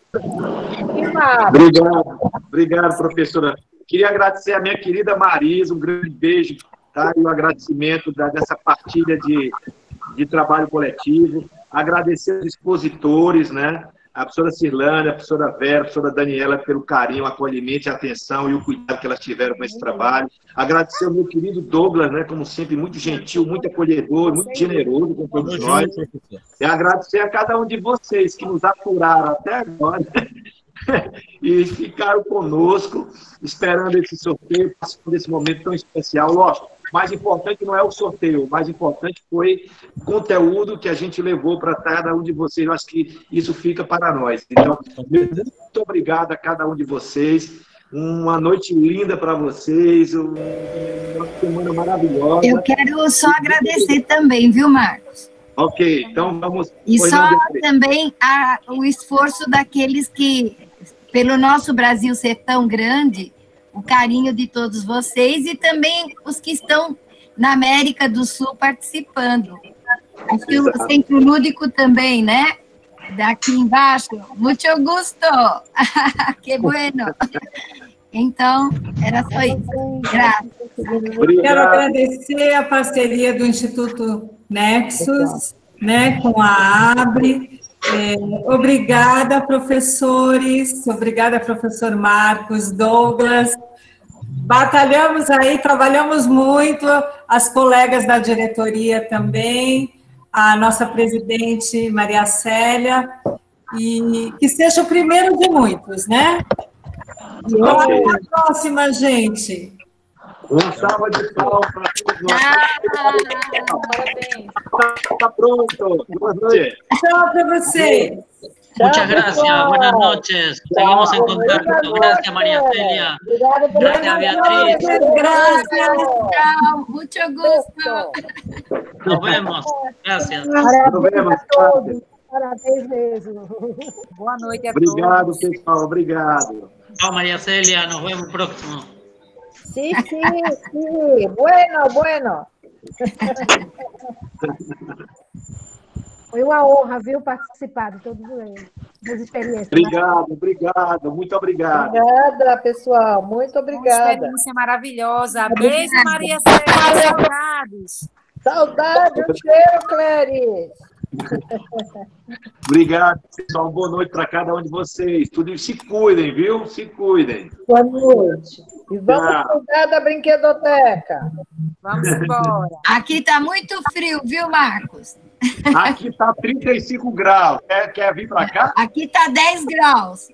Obrigado, professora. Queria agradecer a minha querida Marisa, um grande beijo, tá? E um agradecimento dessa partilha de trabalho coletivo. Agradecer os expositores, né? A professora Cirlânia, a professora Vera, a professora Daniela, pelo carinho, o acolhimento, a atenção e o cuidado que elas tiveram com esse trabalho. Agradecer ao meu querido Douglas, né, como sempre, muito gentil, muito acolhedor, muito generoso com todos nós. E agradecer a cada um de vocês que nos apuraram até agora e ficaram conosco, esperando esse sorteio, participando desse momento tão especial. Lógico, o mais importante não é o sorteio, o mais importante foi o conteúdo que a gente levou para cada um de vocês. Eu acho que isso fica para nós. Então, muito obrigado a cada um de vocês. Uma noite linda para vocês, uma semana maravilhosa. Eu quero só agradecer também, viu, Marcos? Ok, então vamos... E só também o esforço daqueles que, pelo nosso Brasil ser tão grande, o carinho de todos vocês e também os que estão na América do Sul participando. O Centro Lúdico também, né? Daqui embaixo. Muito gusto! Que bueno! Então, era só isso. Graças. Quero agradecer a parceria do Instituto Nexus, né, com a ABRE. Obrigada, professores. Obrigada, professor Marcos, Douglas. Batalhamos aí, trabalhamos muito, as colegas da diretoria também, a nossa presidente Maria Célia, e que seja o primeiro de muitos, né? E até a próxima, gente. Uma salva de palmas para todos nós. Parabéns. Está pronto. Boa noite. Tchau para vocês. Muchas gracias, buenas noches. Seguimos en contacto. Gracias, María Celia. Gracias, Beatriz. Gracias, chao. Mucho gusto. Nos vemos. Gracias. Nos vemos. Parabéns mesmo. Boa noite a todos. Obrigado, pessoal. Obrigado. Chao, María Celia. Nos vemos próximo. Sí. Bueno. Foi uma honra, viu, participar de todas as experiências. Obrigado. Muito obrigado. Obrigada, pessoal. Muito obrigada. Uma experiência maravilhosa. Beijo, Maria Célia. Saudades. Saudade, um cheiro, Cléris. Obrigado, pessoal. Boa noite para cada um de vocês. Tudo, se cuidem, viu? Se cuidem. Boa noite. E vamos cuidar da brinquedoteca. Vamos embora. Aqui está muito frio, viu, Marcos? Aqui está 35 graus. Quer vir para cá? Aqui está 10 graus.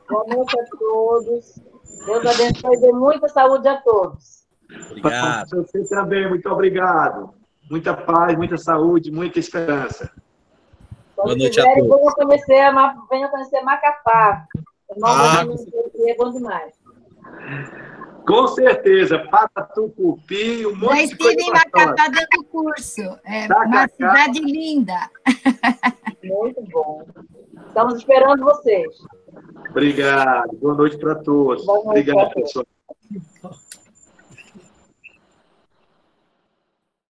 Boa noite a todos. Deus abençoe e dê muita saúde a todos. Obrigado. Você também, muito obrigado. Muita paz, muita saúde, muita esperança. Boa noite a todos. Venham conhecer Macapá. É bom demais. Com certeza, Pata Tucupi, um monte de coisa. Já estive em Macapá dando curso. É uma cidade linda. Muito bom. Estamos esperando vocês. Obrigado. Boa noite para todos. Boa noite. Obrigado, pessoal.